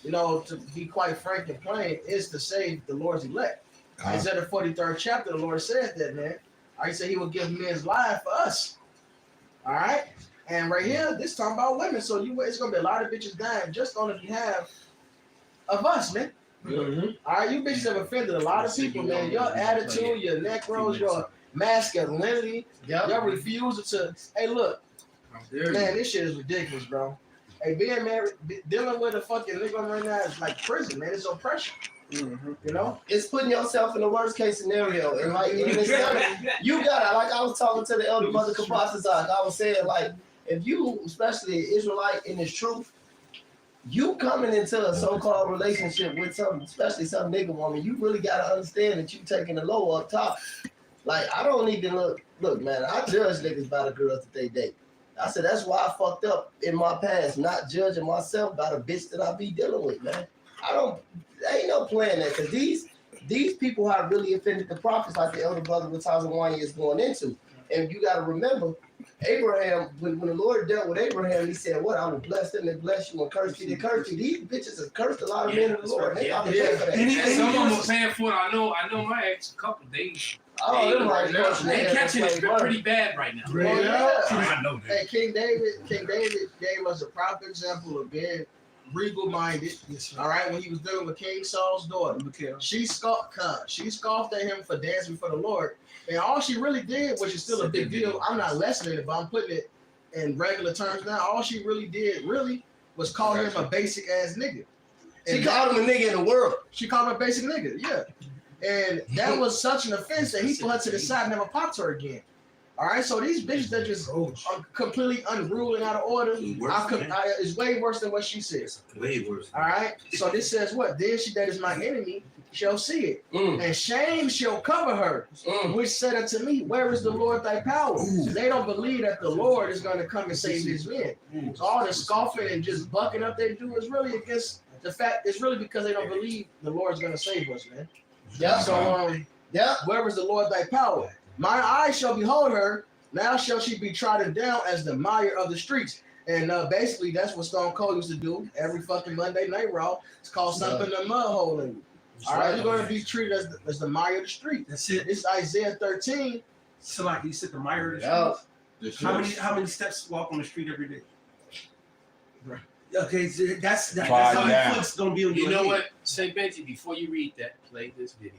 to be quite frank and plain, is to save the Lord's elect. Isaiah the 43rd chapter, the Lord said that, man. He said he will give men's life for us. All right? And right here, this talking about women. So it's going to be a lot of bitches dying just on the behalf of us, man. Mm-hmm. All right? You bitches have offended a lot of people, man. Your attitude, your necros, your masculinity, your refusal to, hey, look, man, this shit is ridiculous, bro. Hey, being married, dealing with a fucking nigga right now is like prison, man. It's oppression. Mm-hmm. It's putting yourself in the worst case scenario. And like, you gotta, like I was talking to the elder mother Kapasazak, I was saying, like, if you, especially an Israelite in this truth, you coming into a so-called relationship with especially some nigga woman, you really gotta understand that you taking the low up top. Like, I don't even look, man, I judge niggas by the girls that they date. I said, that's why I fucked up in my past, not judging myself by the bitch that I be dealing with, man. There ain't no playing that, because these people have really offended the prophets, like the elder brother with Tazawani is going into. And you got to remember, Abraham, when the Lord dealt with Abraham, he said, what? I will bless them and bless you and curse you and curse you. These bitches have cursed a lot of men of the Lord. They got to pay for that. Some of them were paying for it. I know my ex, a couple days, Oh, them right now. They catching it pretty bad right now. Well, yeah. I know that. Hey, King David gave us a proper example of being regal-minded. All right, when he was dealing with King Saul's daughter, she scoffed at him for dancing for the Lord, and all she really did, which is still a big deal. I'm not lessening it, but I'm putting it in regular terms now. All she really did, was call him a basic ass nigga. She called him a nigga in the world. She called him a basic nigga, yeah. And that was such an offense that he put her to the side and never popped her again. All right, so these bitches that just are completely unruly and out of order, it's way worse than what she says. Way worse. All right, so this says what? Then she that is my enemy shall see it, and shame shall cover her, which said unto me, where is the Lord thy power? They don't believe that the Lord is going to come and save his men. So all the scoffing and just bucking up they do is really against the fact, it's really because they don't believe the Lord's going to save us, man. Yeah. So where is the Lord thy power? My eyes shall behold her. Now shall she be trodden down as the mire of the streets. And basically, that's what Stone Cold used to do every fucking Monday Night Raw. It's called something the mud hole in you. All right, you're going to be treated as the mire of the street. That's it. It's Isaiah 13. So like you said, the mire of the street. How many steps walk on the street every day? Right. Okay, so that's how many foot's gonna be on your You know head. what? Say Benji, before you read that, play this video.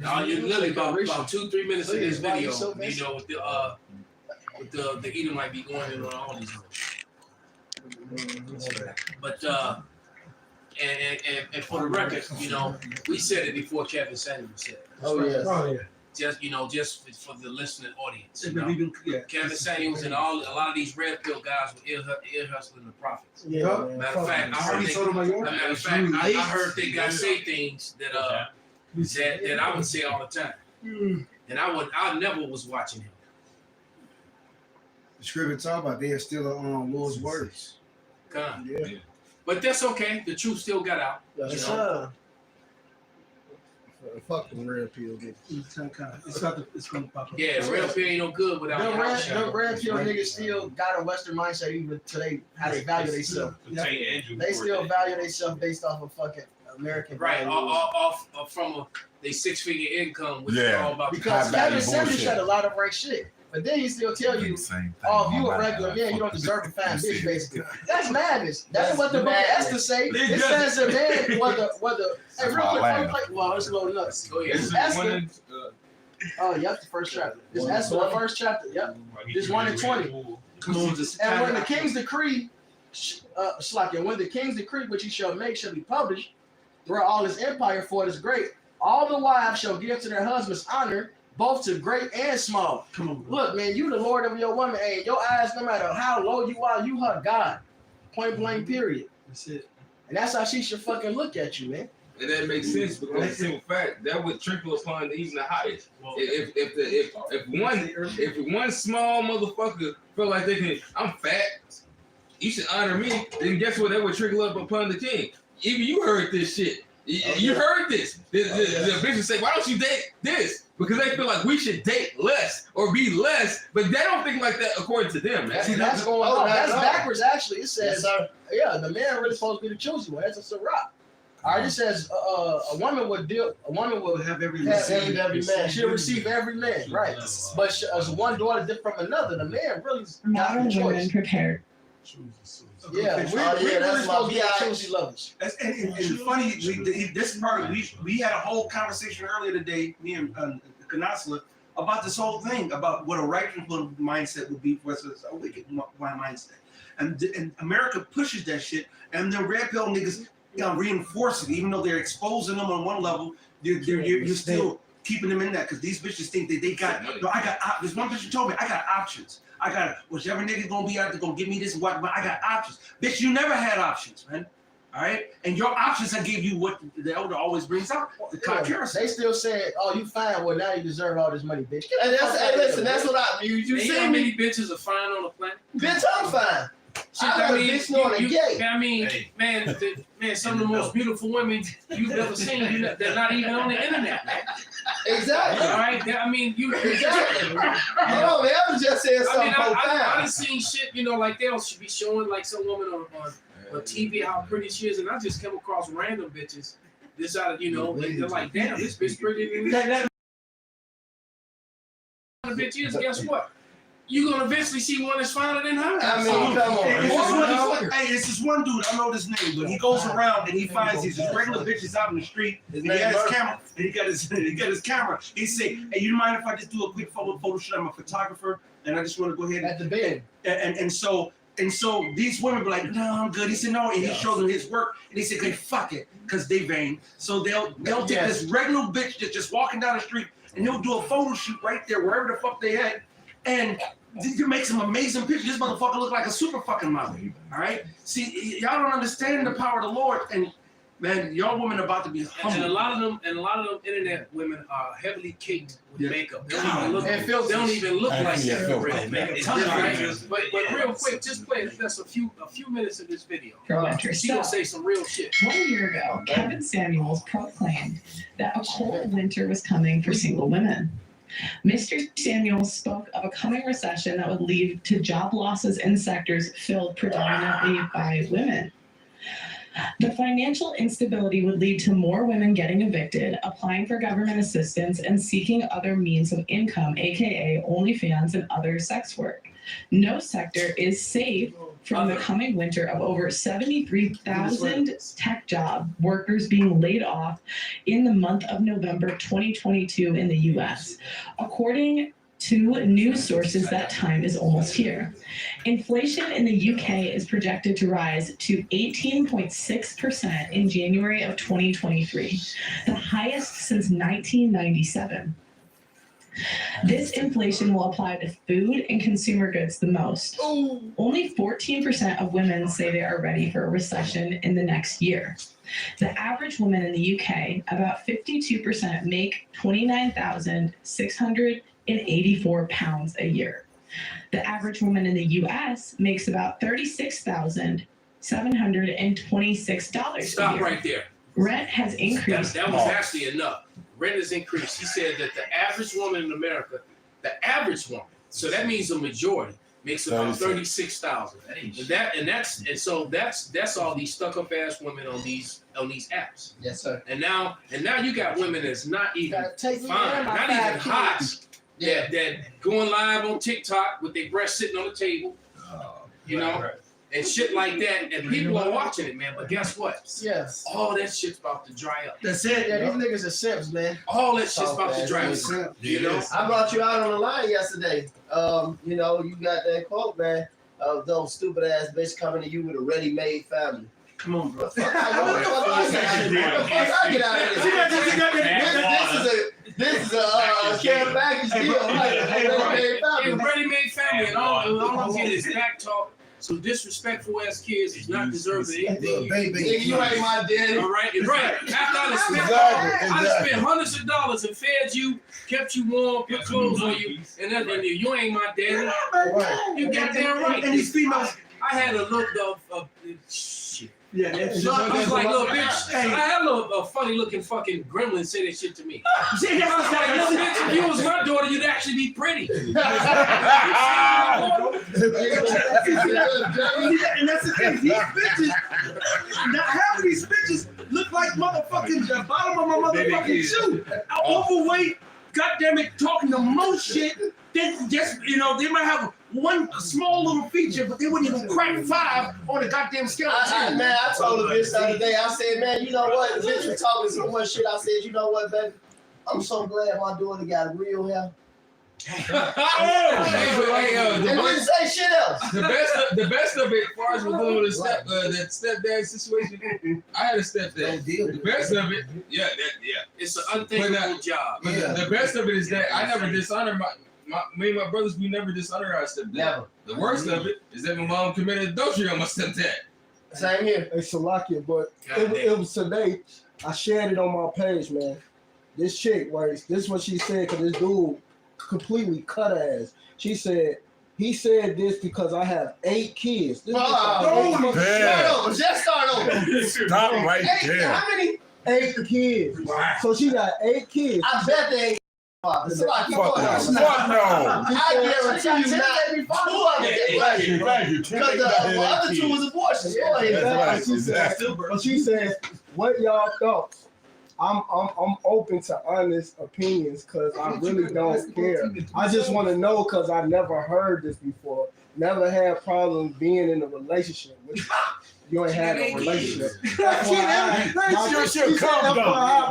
Now you're literally about 2-3 minutes of this video. You know, with the eater might be going in on all these. But and for the record, you know, we said it before Kevin Samuel said it. Oh yeah. Just for the listening audience. Yeah, You know? but we've been- Kevin Samuels and a lot of these red pill guys were ear hustling the prophets. Yeah. Matter of fact, I heard they got say things that that I would say all the time. And I never was watching him. The scripture talk about they are still on Lord's words. God. Yeah. But that's okay. The truth still got out. Yes, you know? sir. Fuck the red pill. It's gonna pop up. Yeah, real pill ain't no good without The red pill niggas still got a Western mindset even today, how they value themselves. They still value themselves based off of fucking American right, values. off from a 6-figure income, which is all about because Kevin Samuels said a lot of right shit. But then he still tell you, oh, if you a regular man, you don't deserve to find bitch, basically. That's madness. That's what the book of Esther say. It says a man, whether hey, real quick, well, it's loading up. Go ahead. It's Esther. Oh, yep, the first chapter. It's Esther, the first chapter. Yep. This 1:20. And when the king's decree, when the king's decree which he shall make shall be published throughout all his empire, for it is great, all the wives shall give to their husbands honor, both to great and small. Come on, look, man, you the Lord of your woman. Hey, your eyes, no matter how low you are, you her God. Point blank, period. That's it. And that's how she should fucking look at you, man. And that makes sense because the simple fact that would trickle upon even the highest. If one small motherfucker feel like they can, I'm fat, you should honor me. Then guess what? That would trickle up upon the king. Even you heard this shit. You heard this. The bitches say, why don't you date this? Because they feel like we should date less or be less, but they don't think like that according to them. That's going on. That's backwards, actually. It says, the man really supposed to be the chosen one. That's a Sirach. All right, it says a woman will have every man. She'll receive every man, right? But as one daughter different from another, the man really not choice. Prepared. Yeah, we really supposed to be choosy lovers. And funny, this part we had a whole conversation earlier today, me and Kanasla, about this whole thing about what a righteous mindset would be versus a wicked mindset, and America pushes that shit, and the red pill niggas reinforce it, even though they're exposing them on one level, you're still keeping them in that because these bitches think that they got. No, I got. This one bitch told me I got options. I got whichever nigga gonna be out there gonna give me this and what, but I got options. Bitch, you never had options, man. All right, and your options I gave you what the elder always brings out. The comparison. They still said, "Oh, you fine. Well, now you deserve all this money, bitch." And that's what you see. How many bitches are fine on the planet? Bitch, I'm fine. I got a bitch knowing a gay. I mean, man, some of the most beautiful women you've ever seen, they're not even on the internet, man. Exactly. All right. I mean, exactly. Hold on, man. I was just saying something. I done seen shit, like they'll be showing like some woman on TV how pretty she is, and I just come across random bitches. This out of they're like, damn, this bitch pretty. bitch is, guess what? You're gonna eventually see one that's finer than her. I mean, come on. Hey, it's this one dude, I don't know his name, but he goes around and he finds these regular bitches out in the street. And he got his camera. And he got his camera. He say, "Hey, you mind if I just do a quick photo shoot? I'm a photographer, and I just want to go ahead At the bed. and so these women be like, no, I'm good. He said no, and he showed them his work, and he said, "Okay, fuck it," because they vain. So they'll take this regular bitch that's just walking down the street, and he'll do a photo shoot right there, wherever the fuck they at, and you make some amazing pictures. This motherfucker look like a super fucking model. All right. See, y'all don't understand the power of the Lord, and man, y'all women about to be humble. And a lot of them internet women are heavily caked with makeup. They don't even look like that. But real quick, just play just a few minutes of this video. She gonna say some real shit. 1 year ago, Kevin Samuels proclaimed that a cold winter was coming for single women. Mr. Samuels spoke of a coming recession that would lead to job losses in sectors filled predominantly by women. The financial instability would lead to more women getting evicted, applying for government assistance, and seeking other means of income, aka OnlyFans and other sex work. No sector is safe from the coming winter of over 73,000 tech job workers being laid off in the month of November 2022 in the US. According to news sources, that time is almost here. Inflation in the UK is projected to rise to 18.6% in January of 2023, the highest since 1997. This inflation will apply to food and consumer goods the most. Only 14% of women say they are ready for a recession in the next year. The average woman in the UK, about 52%, make £29,684 a year. The average woman in the US makes about $36,726 a year. Stop right there. Rent has increased. That was actually enough. Rent has increased. He said that the average woman in America, so that means the majority, makes about $36,000. And so that's all these stuck-up ass women on these apps. Yes, sir. And now you got women that's not even fine, not even hot, that going live on TikTok with their breasts sitting on the table, and shit like that, and people are watching it, man. But guess what? Yes. All that shit's about to dry up. That's it. Yeah, these niggas are simps, man. All that shit's about to dry up. You know? I brought you out on the line yesterday. You got that quote, man, of those stupid ass bitches coming to you with a ready-made family. Come on, bro. I get out of this is a care package deal. Ready-made family, and all I'm getting is back talk. So disrespectful ass kids is not deserving anything. You ain't my daddy. All right, right. After I spent hundreds of dollars and fed you, kept you warm, put clothes on you, and then you ain't my daddy. You goddamn right. And these females, I had a look of shit. Yeah, I was like, little bitch. I had a funny looking fucking gremlin say that shit to me. See, I was like, little bitch, if you was my daughter, you'd actually be pretty. And that's the thing. These bitches, not half of these bitches look like motherfucking the bottom of my motherfucking shoe. Overweight, goddammit, talking the most shit. Then just, they might have one small little feature, but they wouldn't even crack 5 on the goddamn scale. I told a bitch the other day, I said, man, you know what? The bitch was talking so much shit. I said, you know what, baby? I'm so glad my daughter got real hair. They wouldn't say shit else. The best of it, as far as we're doing with that stepdad situation, I had a stepdad. The best of it, it's an unthinkable job. But the best of it is that I never dishonor me and my brothers. We never dishonor our stepdad. Never. The worst of it is that my mom committed adultery on my stepdad. Same here. Hey, Salakia, but it was today. I shared it on my page, man. This chick, right? This is what she said, because this dude completely cut her ass. She said, he said this because I have 8 kids. Just start over. Stop right there. How many? 8 kids. Wow. So she got 8 kids. I bet they ain't. It's like, Fuck no. I guarantee you not. Because the other 2 was abortions. Exactly. But she said, what y'all thoughts I'm open to honest opinions because I really don't care. I just want to know because I never heard this before. Never had problems being in a relationship. Which you ain't had a relationship. FYI,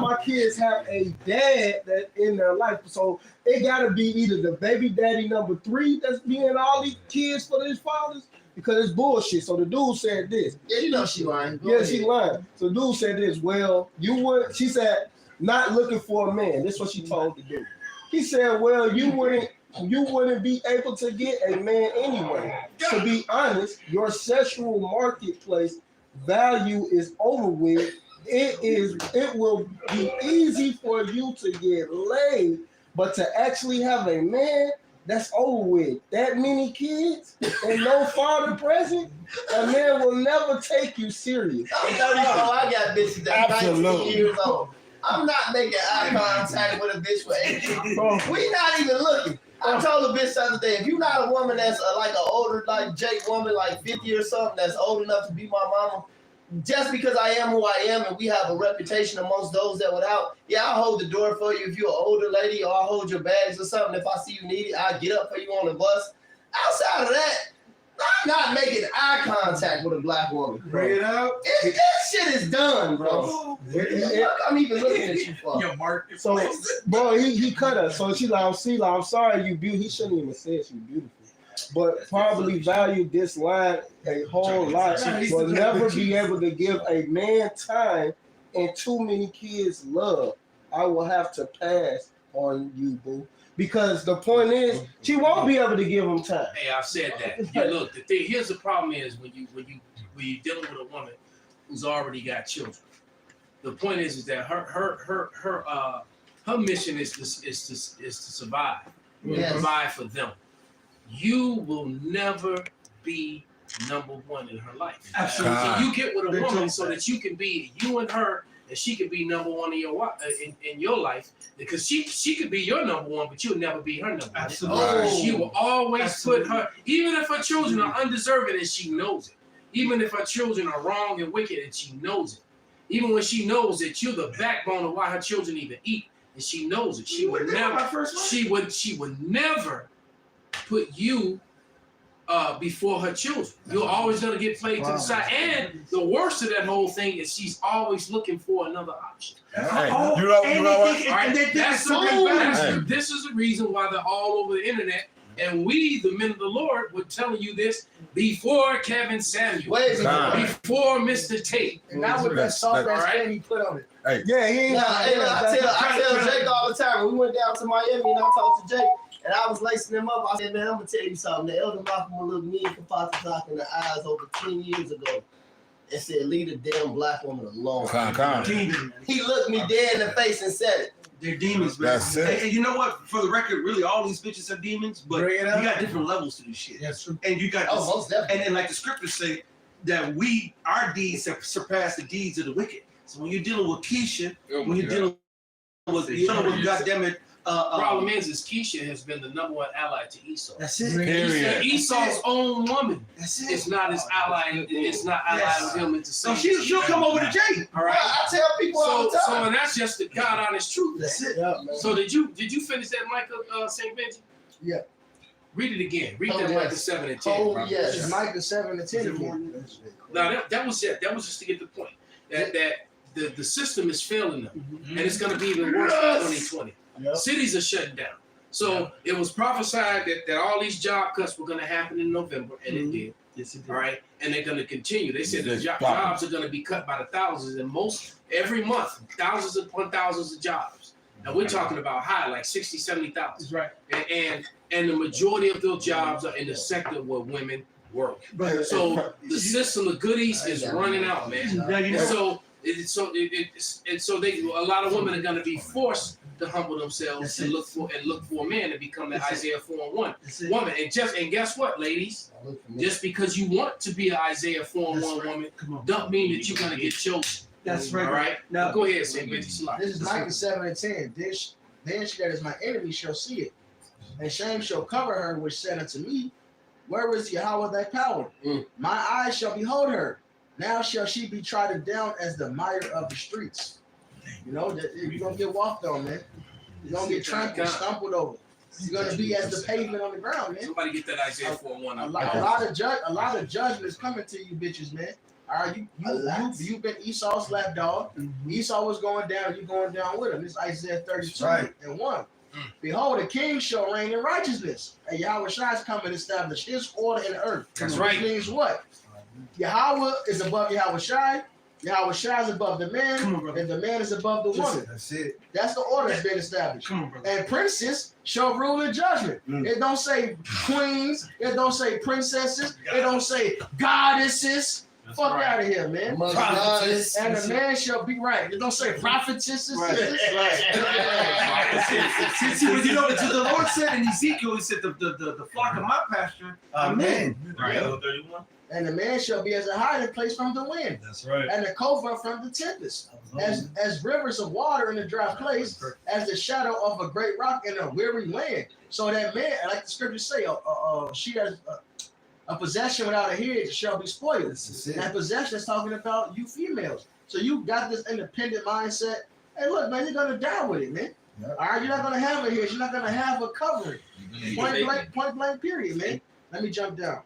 my kids have a dad that in their life, so it gotta be either the baby daddy number 3 that's being all these kids for these fathers. Because it's bullshit. So the dude said this. Yeah, you know she lying. She lying. So the dude said this. Well, she said, not looking for a man. This is what she told the dude. He said, well, you wouldn't be able to get a man anyway. To be honest, your sexual marketplace value is over with. It will be easy for you to get laid, but to actually have a man, that's over with. That many kids and no father present, a man will never take you serious. I'm 34. I got bitches that's 19 years old. I'm not making eye contact with a bitch for 18. We not even looking. I told a bitch the other day, if you're not a woman that's like an older, like Jake woman, like 50 or something, that's old enough to be my mama, just because I am who I am and we have a reputation amongst those that without, yeah, I'll hold the door for you if you're an older lady, or I'll hold your bags or something. If I see you need it, I'll get up for you on the bus. Outside of that, I'm not making eye contact with a black woman. Bring it out. That shit is done, bro. I'm even looking at you for. So, bro, he cut her. So she like, I'm sorry you beautiful. He shouldn't even say she's beautiful. But probably value this line a whole lot. Will never be able to give a man time and too many kids love. I will have to pass on you, boo. Because the point is, she won't be able to give him time. Hey, I've said that. Yeah, look, here's the problem is when you're dealing with a woman who's already got children. The point is that her mission is to survive, provide for them. You will never be number one in her life. Absolutely. So you get with a woman so that you can be you and her, and she can be number one in your life. Because she could be your number one, but you'll never be her number one. Absolutely. She will always put her, even if her children are undeserving and she knows it. Even if her children are wrong and wicked and she knows it. Even when she knows that you're the backbone of why her children even eat, and she knows it. She would never put you before her children. You're always gonna get played to the side. And the worst of that whole thing is she's always looking for another option. This is the reason why they're all over the internet. And we, the men of the Lord, were telling you this before Kevin Samuel, before Mr. Tate. And now with that soft ass thing he put on it. Hey. Yeah, I tell Jake all the time. When we went down to Miami and I talked to Jake, and I was lacing him up. I said, man, I'm gonna tell you something. The elder Malcolm will look me and Kapata in the eyes over 10 years ago and said, leave the damn black woman alone. He looked me dead in the face and said it. They're demons, man. That's it. And you know what? For the record, really, all these bitches are demons, but you got different levels to this shit. That's true. And you got most definitely. and like the scriptures say, that our deeds have surpassed the deeds of the wicked. So when you're dealing with Keisha, when you're dealing with goddammit. Problem is Keisha has been the number one ally to Esau. That's it. Esau's own woman. That's it. It's not his ally. It's not allied with him. It's the So same. she'll come over to Jake. All right. I tell people all the time. So and that's just the God honest truth. That's it. Yeah, man. So did you finish that Micah St. Benji? Yeah. Read it again. Read that Micah 7 and 10. Oh, yes. Micah 7 and 10 again. Now that was it. That was just to get the point. That the system is failing them, and it's going to be even worse in 2020. Yep. Cities are shutting down. So it was prophesied that all these job cuts were going to happen in November, and it did. Yes, it did. All right, and they're going to continue. They said the jobs are going to be cut by the thousands, and every month, thousands upon thousands of jobs. And we're talking about high, like 60, 70,000. That's right. And the majority of those jobs are in the sector where women work. Right. So the system of goodies is running out, man. Now, you know, So a lot of women are going to be forced to humble themselves and look for a man to become the Isaiah 4:1 woman. And guess what, ladies? Just because you want to be an Isaiah 4:1 woman, don't mean that you're going to get chosen. That's right. All right. Now go ahead, St. Benji. This is Micah 7 and 10. Then she that is my enemy shall see it, and shame shall cover her, which said unto me, where is Yahweh thy power? My eyes shall behold her. Now shall she be trodden down as the mire of the streets. You know, you're gonna get walked on, man. You're gonna get trampled, stumbled over. You're gonna be as the pavement on the ground, man. Somebody get that Isaiah 4:1. A lot of judgment is coming to you, bitches, man. All right, you've been Esau's lapdog. Esau was going down, you going down with him. This Isaiah 32:1. Behold, the king shall reign in righteousness, and Yahweh Shai is coming to establish his order in the earth. That's right. Which means what? Yahweh is above Yahweh Shai. Yahweh Shai is above the man, and the man is above the woman. That's it. That's the order that's been established. And princes shall rule in judgment. It don't say queens. It don't say princesses. It don't say goddesses. Fuck out of here, man. Goddess. And the man shall be right. It don't say prophetesses. Right. See, but you know, the Lord said in Ezekiel, he said, the flock of my pasture are men. Right. 31. And the man shall be as a hiding place from the wind. That's right. And the covert from the tempest. As rivers of water in a dry place, as the shadow of a great rock in a weary land. So that man, like the scriptures say, she has a possession without a hedge shall be spoiled. And possession is talking about you females. So you got this independent mindset. Hey, look, man, you're gonna die with it, man. Yep. All right, you're not gonna have a hedge. You're not gonna have a covering. Point blank, period, man. Let me jump down.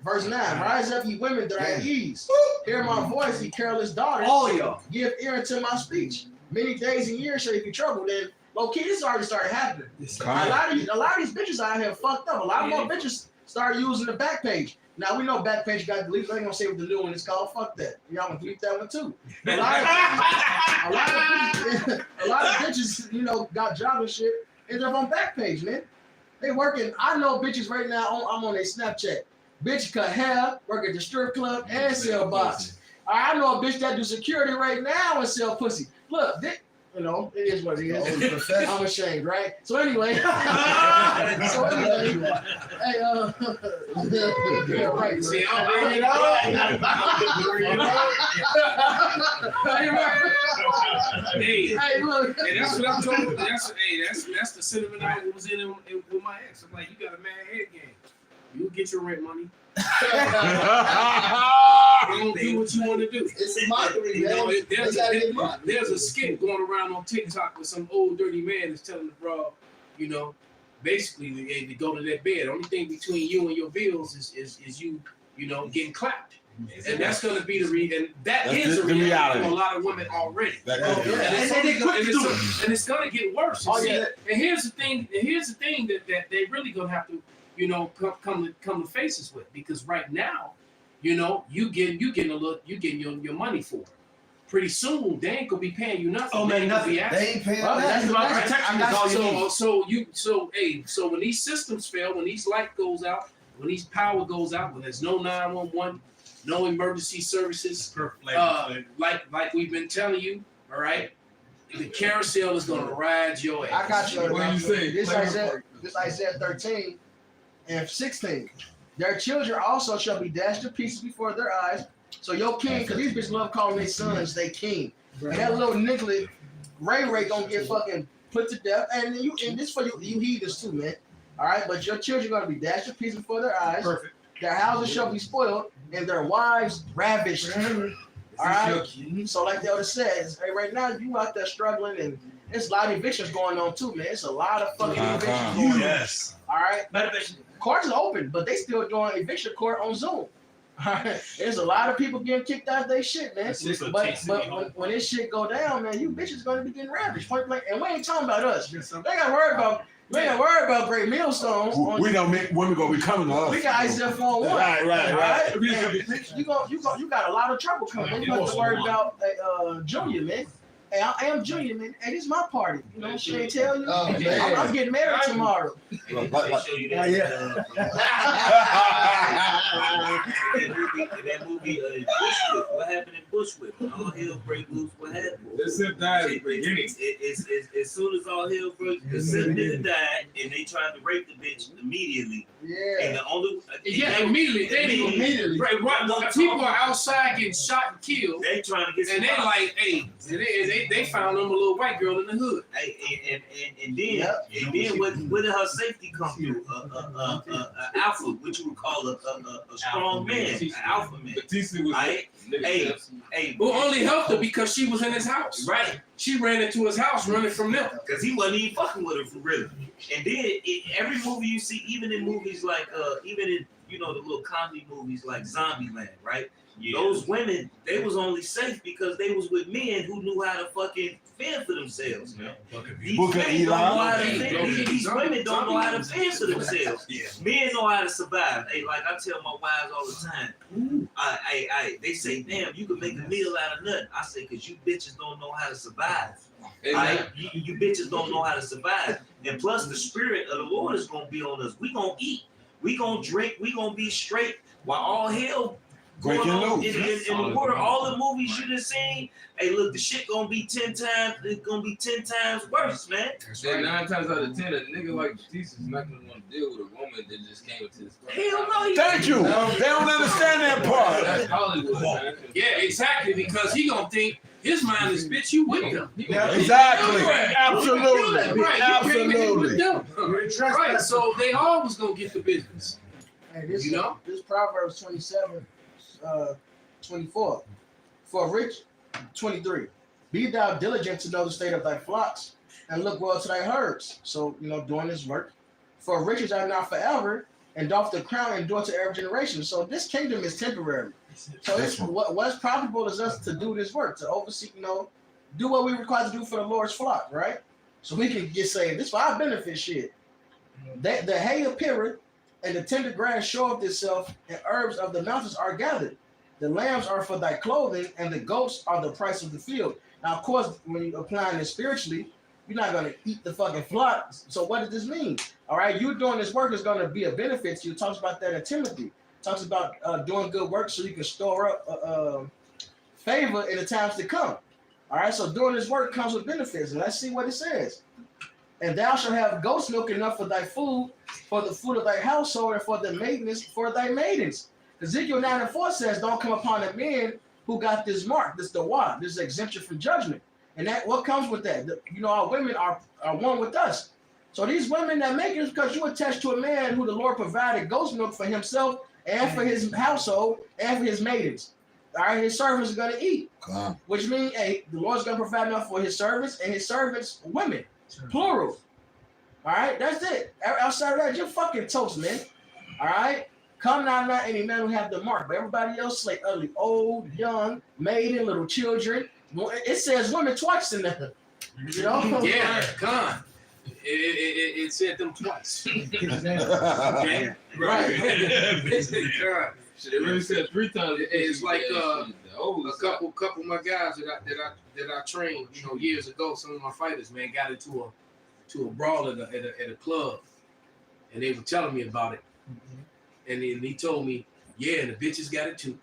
Verse 9, rise up, ye women that are at ease. Hear my voice, ye careless daughters. All y'all. Give ear unto my speech. Many days and years shall you be troubled. And low-key, this already started happening. A lot of these bitches out here fucked up. A lot more bitches started using the back page. Now, we know back page got deleted. I ain't gonna say what the new one is called. Fuck that. Y'all gonna delete that one, too. A lot of bitches, you know, got job and shit, end up on back page, man. They working. I know bitches right now, I'm on their Snapchat. Bitch cut hair, work at the strip club, and sell boxes. I know a bitch that do security right now and sell pussy. Look, you know, it is what it is. I'm ashamed, right? So anyway, hey, yeah, right. See, hey, look. Hey, that's what I'm talking about. That's the sentiment I was in with my ex. I'm like, you got a mad head game. You get your rent money. Don't do what you want to do. It's a mockery, man. There's a skit going around on TikTok with some old dirty man that's telling the broad, you know, basically to go to that bed. The only thing between you and your bills is you know, getting clapped. And that's going to be the reason. That is the reality for a lot of women already. And it's going to get worse. And here's the thing that they really going to have to, you know, come to faces with, because right now, you know, you getting your money for it. Pretty soon they ain't gonna be paying you nothing. Oh man, nothing. They ain't paying nothing. So when these systems fail, when these light goes out, when these power goes out, when there's no 911, no emergency services, like we've been telling you, all right, the carousel is gonna ride your ass. I got you. What do you say? This Isaiah 13 and 16. Their children also shall be dashed to pieces before their eyes. So your king, because these bitches love calling their sons they king. And that little nigglet Ray gonna get fucking put to death. And this for you heathens too, man. All right, but your children gonna be dashed to pieces before their eyes. Perfect. Their houses shall be spoiled and their wives ravished. All right. So like the other says, hey, right now you out there struggling, and there's a lot of evictions going on too, man. It's a lot of fucking evictions going on. Yes. All right. Courts are open, but they still doing eviction court on Zoom. All right. There's a lot of people getting kicked out of their shit, man. But when this shit go down, man, you bitches gonna be getting ravished, point blank. And we ain't talking about us. They gotta worry about. We ain't worried about great millstones. We don't make women gonna be coming to us. We got ISF on one. Right. You got a lot of trouble coming. You have to worry about Junior, man. Hey, I am Junior, man. Hey, this is my party. You know, she ain't tell you. I'm getting married tomorrow. They show you that. That movie, Bushwick. What happened in Bushwick? All hell break loose. What happened? As soon as all hell broke, the nigga died, and they tried to rape the bitch immediately. Yeah. And the only immediately. Right. People are outside getting shot and killed. They trying to get. And they like, hey, they they found them a little white girl in the hood. And then where did her safety come through? Alpha, which you would call a strong man, an alpha man. Who only helped her because she was in his house. Right. She ran into his house running from them. Because he wasn't even fucking with her for real. And then every movie you see, even in movies like even in the little comedy movies like Zombieland, right? Yeah. Those women, they was only safe because they was with men who knew how to fucking fend for themselves. Yeah. These women don't know how to fend for themselves. Yeah. Men know how to survive. Hey, like I tell my wives all the time, they say, damn, you can make a meal out of nothing. I say, because you bitches don't know how to survive. You bitches don't know how to survive. And plus, the spirit of the Lord is going to be on us. We going to eat. We going to drink. We going to be straight while all hell going on in the world. All the movies you done seen, hey, look, the shit gonna be 10 times. It's gonna be 10 times worse, man. And 9 times out of 10, a nigga like Jesus is not gonna want to deal with a woman that just came into this place. Hell no. Thank you. They don't understand that part. That's Hollywood, man. Yeah, exactly. Because he gonna think his mind is, bitch, you with them. Exactly. Absolutely. Right. Absolutely. Right. So they always gonna get the business. Hey, this Proverbs 27, 24. For rich, 23. Be thou diligent to know the state of thy flocks, and look well to thy herds. So, doing this work. For riches are not forever, and doth the crown endure to every generation. So this kingdom is temporary. So what's profitable is us to do this work, to oversee, do what we require to do for the Lord's flock, right? So we can get saved. This is for our benefit shit. The hay appeareth, and the tender grass showeth itself, and herbs of the mountains are gathered. The lambs are for thy clothing, and the goats are the price of the field. Now, of course, when you're applying this spiritually, you're not going to eat the fucking flock. So what does this mean? All right, you doing this work is going to be a benefit to you. It talks about that in Timothy. It talks about doing good work so you can store up favor in the times to come. All right, so doing this work comes with benefits. And let's see what it says. And thou shalt have goat's milk enough for thy food, for the food of thy household, and for the maintenance for thy maidens. Ezekiel 9:4 says, don't come upon the men who got this mark, this dawah, this exemption from judgment. And that what comes with that? Our women are one with us. So these women that make it is because you attached to a man who the Lord provided goat's milk for himself and for his household and for his maidens. All right, his servants are going to eat. Which means, hey, the Lord's going to provide enough for his servants and his servants, women. Plural. All right, that's it. Outside of that, you're fucking toast, man. All right? Come now, not any man who have the mark, but everybody else like ugly, old, young, maiden, little children. It says women twice in there. Yeah, come. It said them twice. Okay. Right. It really said 3 times. It's like a couple of my guys that I trained, years ago. Some of my fighters, man, got into a brawl at a club, and they were telling me about it. And then he told me, yeah, and the bitches got it too.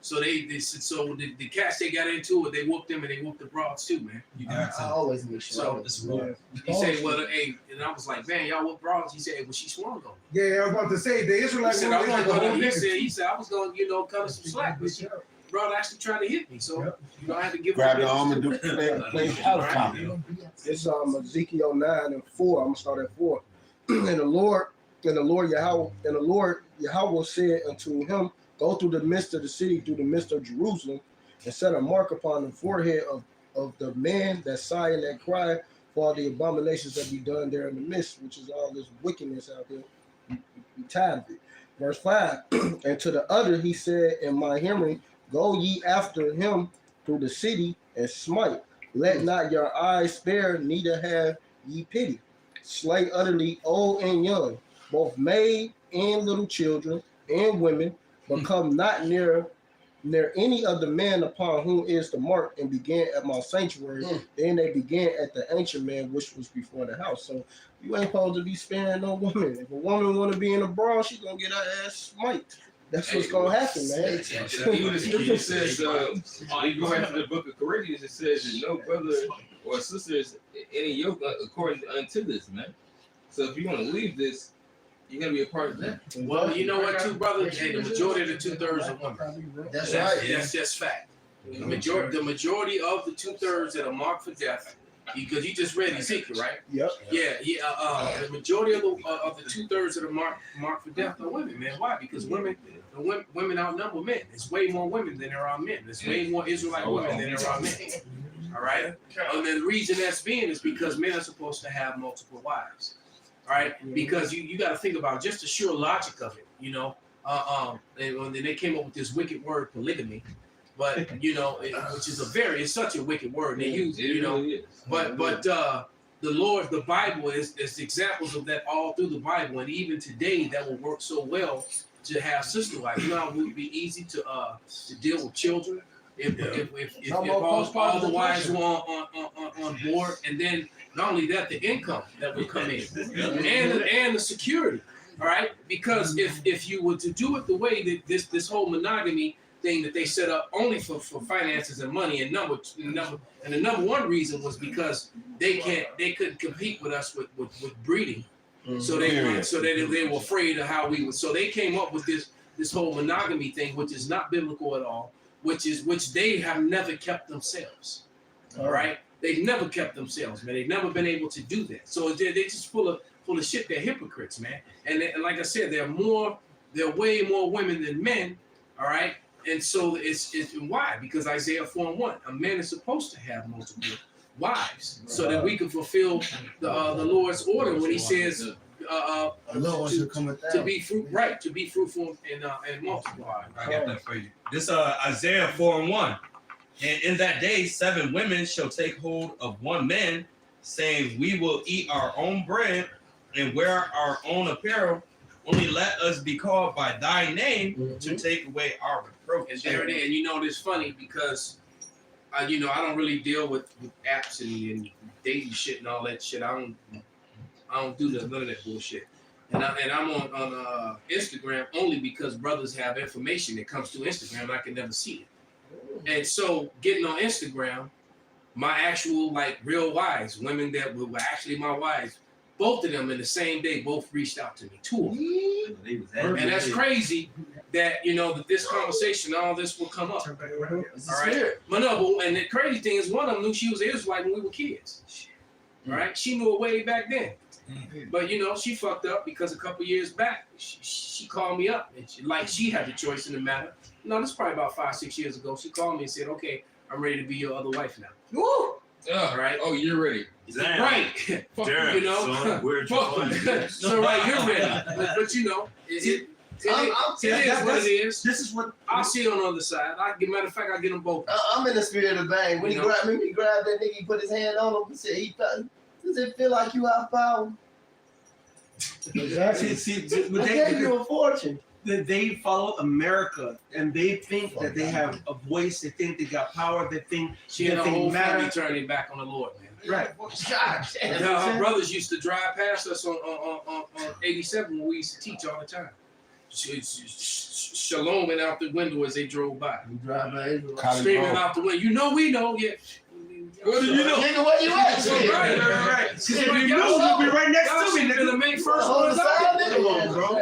So the cats they got into it, they whooped them and they whooped the broads too, man. I always make sure. So he said, well, hey, and I was like, man, y'all whoop broads. He said, well, she swung on me. Yeah, I was about to say the Israelites. He said I was going to cut her some slack, but she brother actually tried to hit me, so I had to give grab the arm and play helicopter. It's Ezekiel 9:4. I'm gonna start at 4. And the Lord Yahweh said unto him, go through the midst of the city, through the midst of Jerusalem, and set a mark upon the forehead of the man that sigh and that cry for all the abominations that be done there in the midst, which is all this wickedness out there. You tired of it. Verse 5. And to the other he said in my hearing, go ye after him through the city and smite. Let not your eyes spare, neither have ye pity. Slay utterly old and young, both maid and little children and women, but come not near any of the men upon whom is the mark, and began at my sanctuary. Then they began at the ancient man which was before the house. So you ain't supposed to be sparing no woman. If a woman want to be in a brawl, she's gonna get her ass smite. That's what's gonna happen, man. Even the scripture says, you go after the book of Corinthians, it says that no brother or sister is any yoke according unto this, man. So if you want to leave this, you're gonna be a part of that. Well, you know what, too, brother? Hey, the majority of the 2/3 are women. That's right. That's just fact. The majority of the 2/3 that are marked for death, because you just read Ezekiel, right? Yep. Yeah. The majority of the 2/3 that are marked for death are women, man. Why? Because women outnumber men. There's way more women than there are men. There's way more Israelite women than there are men. All right. And the reason that's being is because men are supposed to have multiple wives. All right. Because you got to think about just the sheer logic of it. You know. And they came up with this wicked word polygamy. But you know, which is it's such a wicked word. They use it, you know. But the Lord, the Bible is examples of that all through the Bible, and even today that will work so well to have sister wives. You know how it would be easy to deal with children if all the wives were on board, and then not only that, the income that would come in, and the security. All right, because if you were to do it the way that this whole monogamy thing that they set up only for finances and money, and the number one reason was because they couldn't compete with us with breeding, so they were afraid of how we would. So they came up with this whole monogamy thing, which is not biblical at all, which they have never kept themselves. All right, they've never kept themselves, man. They've never been able to do that. So they're just full of shit. They're hypocrites, man. And like I said, there are way more women than men. All right. And so it's why? Because Isaiah 4:1, a man is supposed to have multiple wives, so that we can fulfill the Lord's order when He says to be fruitful and multiply. I got that for you. This Isaiah 4:1, and in that day 7 women shall take hold of one man, saying, "We will eat our own bread and wear our own apparel. Only let us be called by thy name to take away our reproach." And there it is. And you know, it's funny because, I don't really deal with apps and dating shit and all that shit. I don't do none of that bullshit. And I'm on Instagram only because brothers have information that comes through Instagram and I can never see it. And so getting on Instagram, my actual real wives, women that were actually my wives, both of them in the same day both reached out to me, 2 of them. And that's crazy that that this conversation, all this will come up. All right. But no, and the crazy thing is one of them knew she was an Israelite when we were kids. All right. She knew it way back then. But she fucked up because a couple years back she called me up and she had the choice in the matter. No, this is probably about 5-6 years ago. She called me and said, "Okay, I'm ready to be your other wife now." Woo! All right. Oh, you're ready. Damn. Right. Damn, son, where'd you find this? So right, you're ready. But it is what it is. This is what I'll see it on the other side. Matter of fact, I'll get them both. I'm in the spirit of bang. When he grabbed that nigga, he put his hand on him and said, "Does it feel like you have power?" Exactly. I gave you a fortune. They follow America and they think that they have a voice. They think they got power. They think she and the whole family turning back on the Lord, man. Right. God damn. Our brothers used to drive past us on 87 when we used to teach all the time. Shaloming out the window as they drove by. Screaming out the window. We know, yeah. What do you know? Nigga, where you at? Right. Because if you know, you'll be right next to me. Nigga, the main first one is out, bro.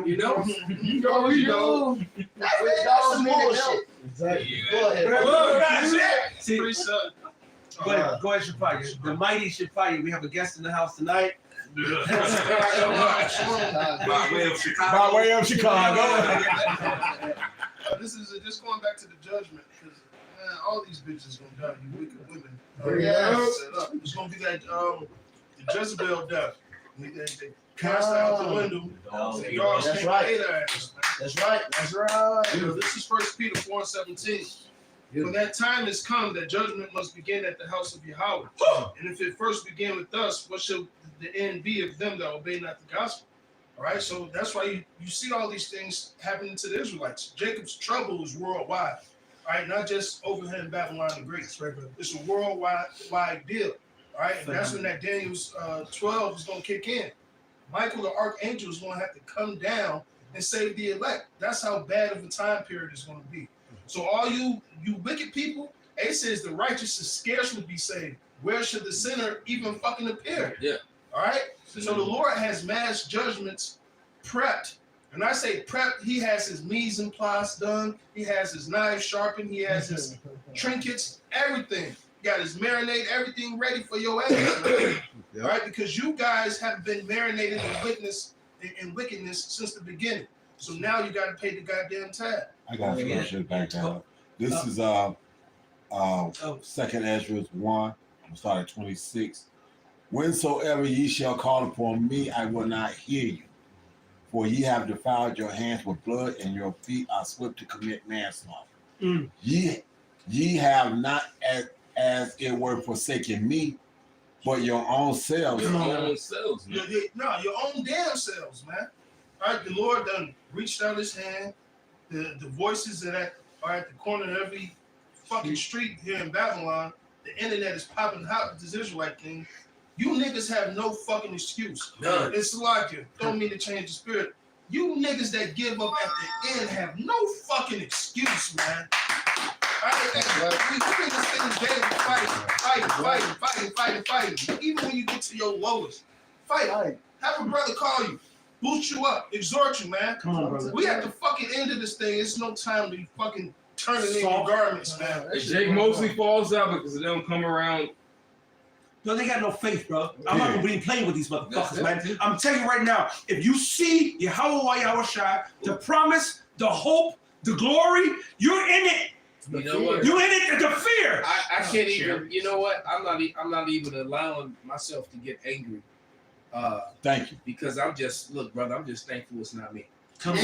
You know? You know. That's some bullshit. Exactly. Go ahead. See, go ahead, Shafaya. The mighty Shafaya. We have a guest in the house tonight. By way of Chicago. This is just going back to the judgment, because all these bitches gonna die, you wicked women. It's gonna be that the Jezebel death. They cast out the window. That's right. That's right. That's right. This is 1 Peter 4:17. When that time has come, that judgment must begin at the house of Yahweh. And if it first began with us, what shall the end be of them that obey not the gospel? All right, so that's why you see all these things happening to the Israelites. Jacob's trouble is worldwide, all right, not just over here in Babylon the Great. It's a worldwide deal, all right, and that's when that Daniel's 12 is going to kick in. Michael the archangel is going to have to come down and save the elect. That's how bad of a time period it's going to be. So all you wicked people, it says the righteous should scarcely be saved. Where should the sinner even fucking appear? Yeah. All right. So the Lord has mass judgments prepped And I say prep, he has his mise en place done. He has his knives sharpened. He has his trinkets, everything. He got his marinade, everything ready for your ass. Right? Yep. Right? Because you guys have been marinated in wickedness since the beginning. So now you got to pay the goddamn tab. I got to finish it back down. This is Second Ezra 1. I'm starting at 26. Whensoever ye shall call upon me, I will not hear you. For ye have defiled your hands with blood, and your feet are swift to commit manslaughter. Ye have not as it were forsaken me, but your own selves. Your own selves, man. No, your own damn selves, man. All right, the Lord done reached out his hand. The voices that are at the corner of every fucking street here in Babylon. The internet is popping hot with this Israelite thing. You niggas have no fucking excuse. None. It's like you. Don't mean to change the spirit. You niggas that give up at the end have no fucking excuse, man. We in this thing daily fighting. Even when you get to your lowest, fight. Have a brother call you, boost you up, exhort you, man. Come on, brother. We at the fucking end of this thing. It's no time to be fucking turning in your garments, man. Jake mostly falls out because they don't come around. No, they got no faith, bro. I'm not gonna be playing with these motherfuckers, man. I'm telling you right now, if you see Yahweh Shai, the promise, the hope, the glory, you're in it. You know what? You're in it. The fear. I can't even. You know what? I'm not even allowing myself to get angry. Thank you. Because I'm just brother. I'm just thankful it's not me. And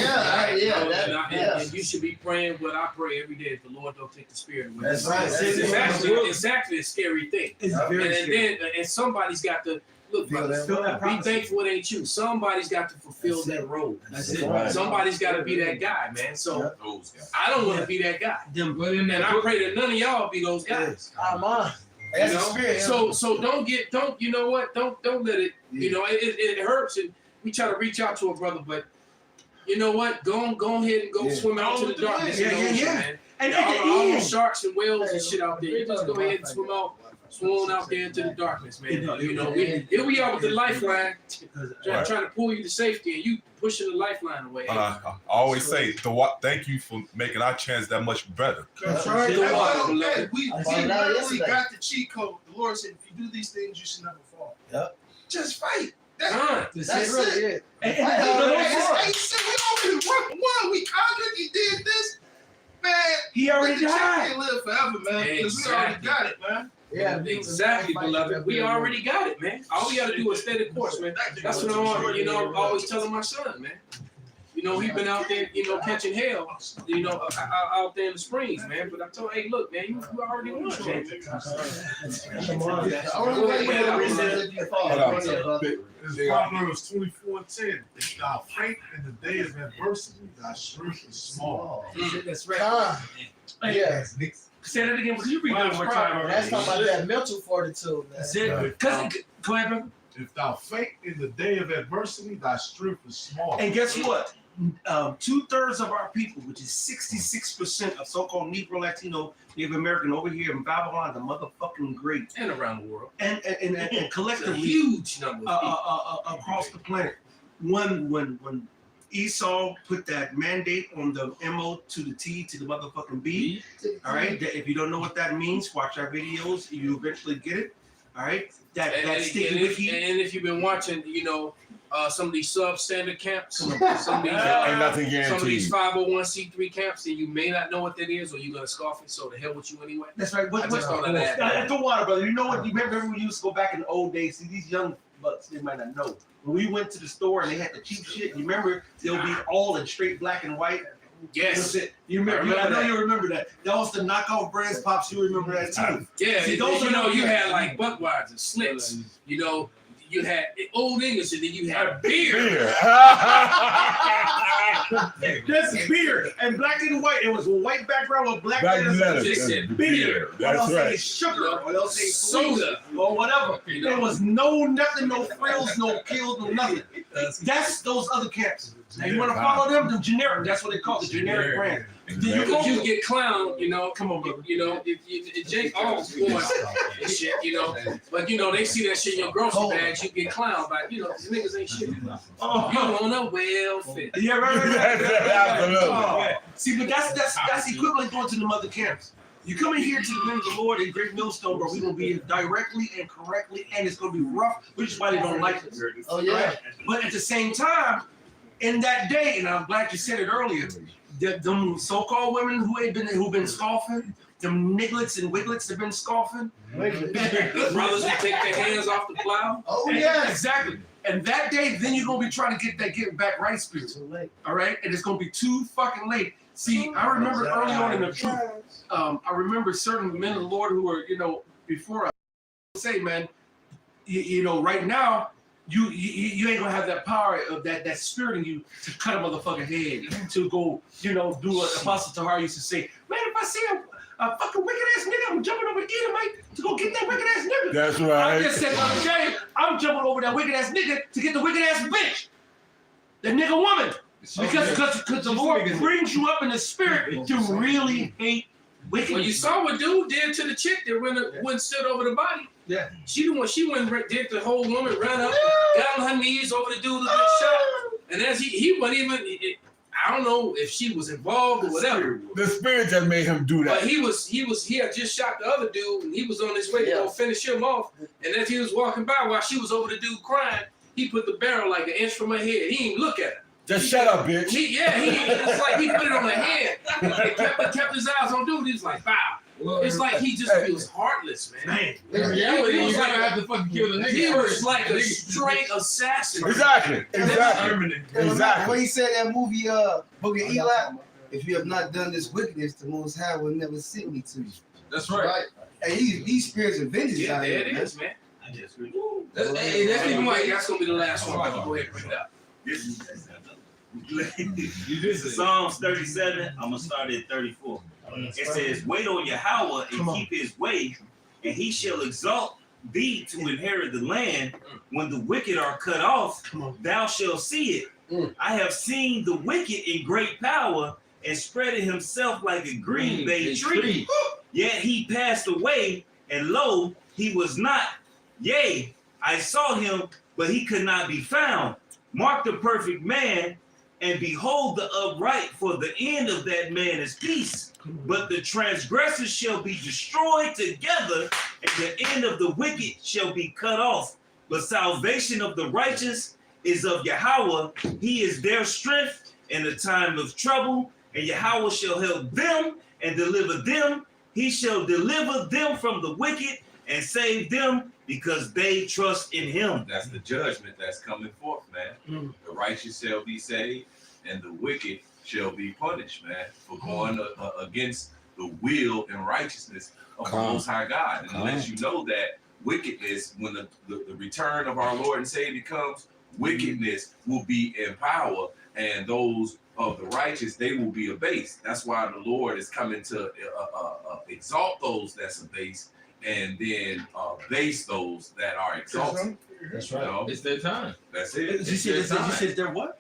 you should be praying what I pray every day. If the Lord don't take the spirit away. That's right. It's actually a scary thing. It's very scary. And somebody's got to look, brother. Be thankful it ain't you. Somebody's got to fulfill that role. That's it. Right. Somebody's got to be that guy, man. So I don't want to be that guy. And I pray that none of y'all be those guys. That's You know? experience. So don't you know what? Don't let it. You know it hurts, and we try to reach out to a brother, but you know what? Go ahead and go swim out to the darkness. Man. And all those sharks and whales and shit out there. You just go ahead and swim out there into the darkness, man. You know, here we are with the lifeline, trying to pull you to safety, and you pushing the lifeline away. I always say, thank you for making our chance that much better. That's right. We literally got the cheat code. The Lord said, if you do these things, you should never fall. Yep. Just fight. That's That's really it. We conquered. He did this. Man, he already died. Can't live forever, man. Because we already got it, man. Yeah, exactly, beloved. We already got it, man. All we got to do is stay the course, man. That's what I'm always telling my son, man. You know, he's been out there, catching hell, out there in the springs, man. But I told him, hey, look, man, you already won, man. Proverbs 24:10. If thou faint in the day of adversity, thy strength is small. That's right. Yeah. Say that again. Can you read that one more time? That's talking about that mental fortitude, man. That's it. Go ahead, brother. If thou faint in the day of adversity, thy strength is small. And guess what? 2/3 of our people, which is 66% of so-called Negro, Latino, Native American over here in Babylon, the motherfucking great, And around the world. and collectively, Huge number of people. across the planet. When Esau put that mandate on the MO to the T to the motherfucking B, all right. If you don't know what that means, watch our videos. You eventually get it. All right. That sticky wiki. And if you've been watching, some of these substandard camps, some of these, Ain't nothing some of these guaranteed. 501c3 camps, and you may not know what that is, or you're gonna scoff it. So the hell with you anyway. That's right. I just thought of that. At the water, brother. You know what? You remember when we used to go back in the old days? See, these young bucks, they might not know. When we went to the store and they had the cheap shit, you remember they'll be all in straight black and white. Yes. You remember? I know you remember that. That was the knockoff brands, Pops. You remember that too. Yeah. See, those you are you had like Budweiser, Slits. You had Old English, and then you had beer. That's beer and black and white. It was a white background with black letters. Just said beer. Or they'll That's say right. sugar. Or they'll say Soda. or whatever. There was nothing, no frills, no kills, no nothing. That's those other camps. Now you want to follow them? The generic. That's what they call the generic brand. You get clown, you know. Come on, you know. If Jake always going and shit, you know. But you know they see that shit in your grocery bags, you get clown. But you know these niggas ain't shit. Oh, you on a welfare. Yeah, right. See, but that's equivalent going to the mother camps. You come in here to the men of the Lord in Great Millstone, bro. We're gonna be directly and correctly, and it's gonna be rough, which is why they don't like us. Oh yeah. Right? But at the same time, in that day, and I'm glad you said it earlier, them so-called women who've been scoffing, them nigglets and wiglets have been scoffing. The brothers who take their hands off the plow. Oh yeah, exactly. And that day, then you're gonna be trying to get back right spirit. All right, and it's gonna be too fucking late. See, I remember early on in the truth, I remember certain men of the Lord who were, you know, before I say, man, you know, right now, you ain't gonna have that power of that spirit in you to cut a motherfucking head, to go, you know, do what Apostle Tahar used to say. Man, if I see a fucking wicked ass nigga, I'm jumping over Edomite to go get that wicked ass nigga. That's right. I just said the other day, I'm jumping over that wicked ass nigga to get the wicked ass bitch, the nigga woman. Because the Lord brings you up in the spirit to really hate wickedness. Well, you saw what dude did to the chick that went stood over the body. Yeah. She went did the whole woman, ran up, got on her knees over the dude who got shot. And as he wasn't even, I don't know if she was involved or whatever. The spirit just made him do that. But he had just shot the other dude and he was on his way to go finish him off. And as he was walking by while she was over the dude crying, he put the barrel like an inch from her head. He didn't even look at her. Just shut up, bitch. It's like he put it on her head. And kept his eyes on dude. He was like, "Bow." It's like he just feels heartless, man. He was like, have to fucking kill the nigga. He was like a straight assassin. Exactly. When he said that movie, Book of Eli, if you have not done this wickedness, the Most High will never send me to you. That's right. And these spirits of vengeance. Yeah, there it is, man. That's even why that's gonna be the last one. Go ahead and bring it up. This is Psalms 37. I'm gonna start at 34. It says, "Wait on Yahweh and keep his way, and he shall exalt thee to inherit the land. When the wicked are cut off, thou shalt see it. I have seen the wicked in great power, and spreading himself like a green bay tree. Yet he passed away, and lo, he was not. Yea, I saw him, but he could not be found. Mark the perfect man, and behold the upright, for the end of that man is peace. But the transgressors shall be destroyed together, and the end of the wicked shall be cut off. But salvation of the righteous is of Yahweh. He is their strength in the time of trouble, and Yahweh shall help them and deliver them. He shall deliver them from the wicked and save them, because they trust in him." That's the judgment that's coming forth, man. The righteous shall be saved, and the wicked shall be punished, man, for going against the will and righteousness of the Most High God. And unless you know that wickedness, when the return of our Lord and Savior comes, wickedness will be in power, and those of the righteous, they will be abased. That's why the Lord is coming to exalt those that's abased, and then base those that are exalted. That's right. You know? It's their time. That's it. You said their what?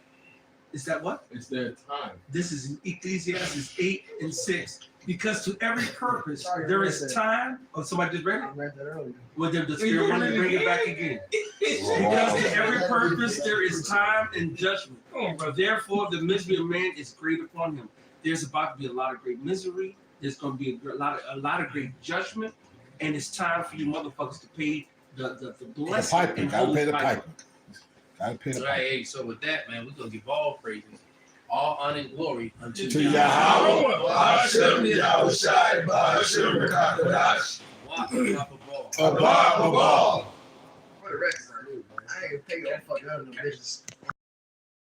Is that what? It's their time. This is Ecclesiastes 8:6. Because to every purpose there is time. Oh, somebody just read it? I read that earlier. Well, then the Spirit wanted to bring it back again. Because to every purpose there is time and judgment. Therefore, the misery of man is great upon him. There's about to be a lot of great misery. There's going to be a lot of great judgment. And it's time for you motherfuckers to pay the blessing. The piping. Gotta pay the piping. Gotta pay the Right, hey, so with that, man, we're going to give all praises, all honor and glory unto To Yahweh. Yahweh. For the rest, I ain't gonna pay no fucking other bitches.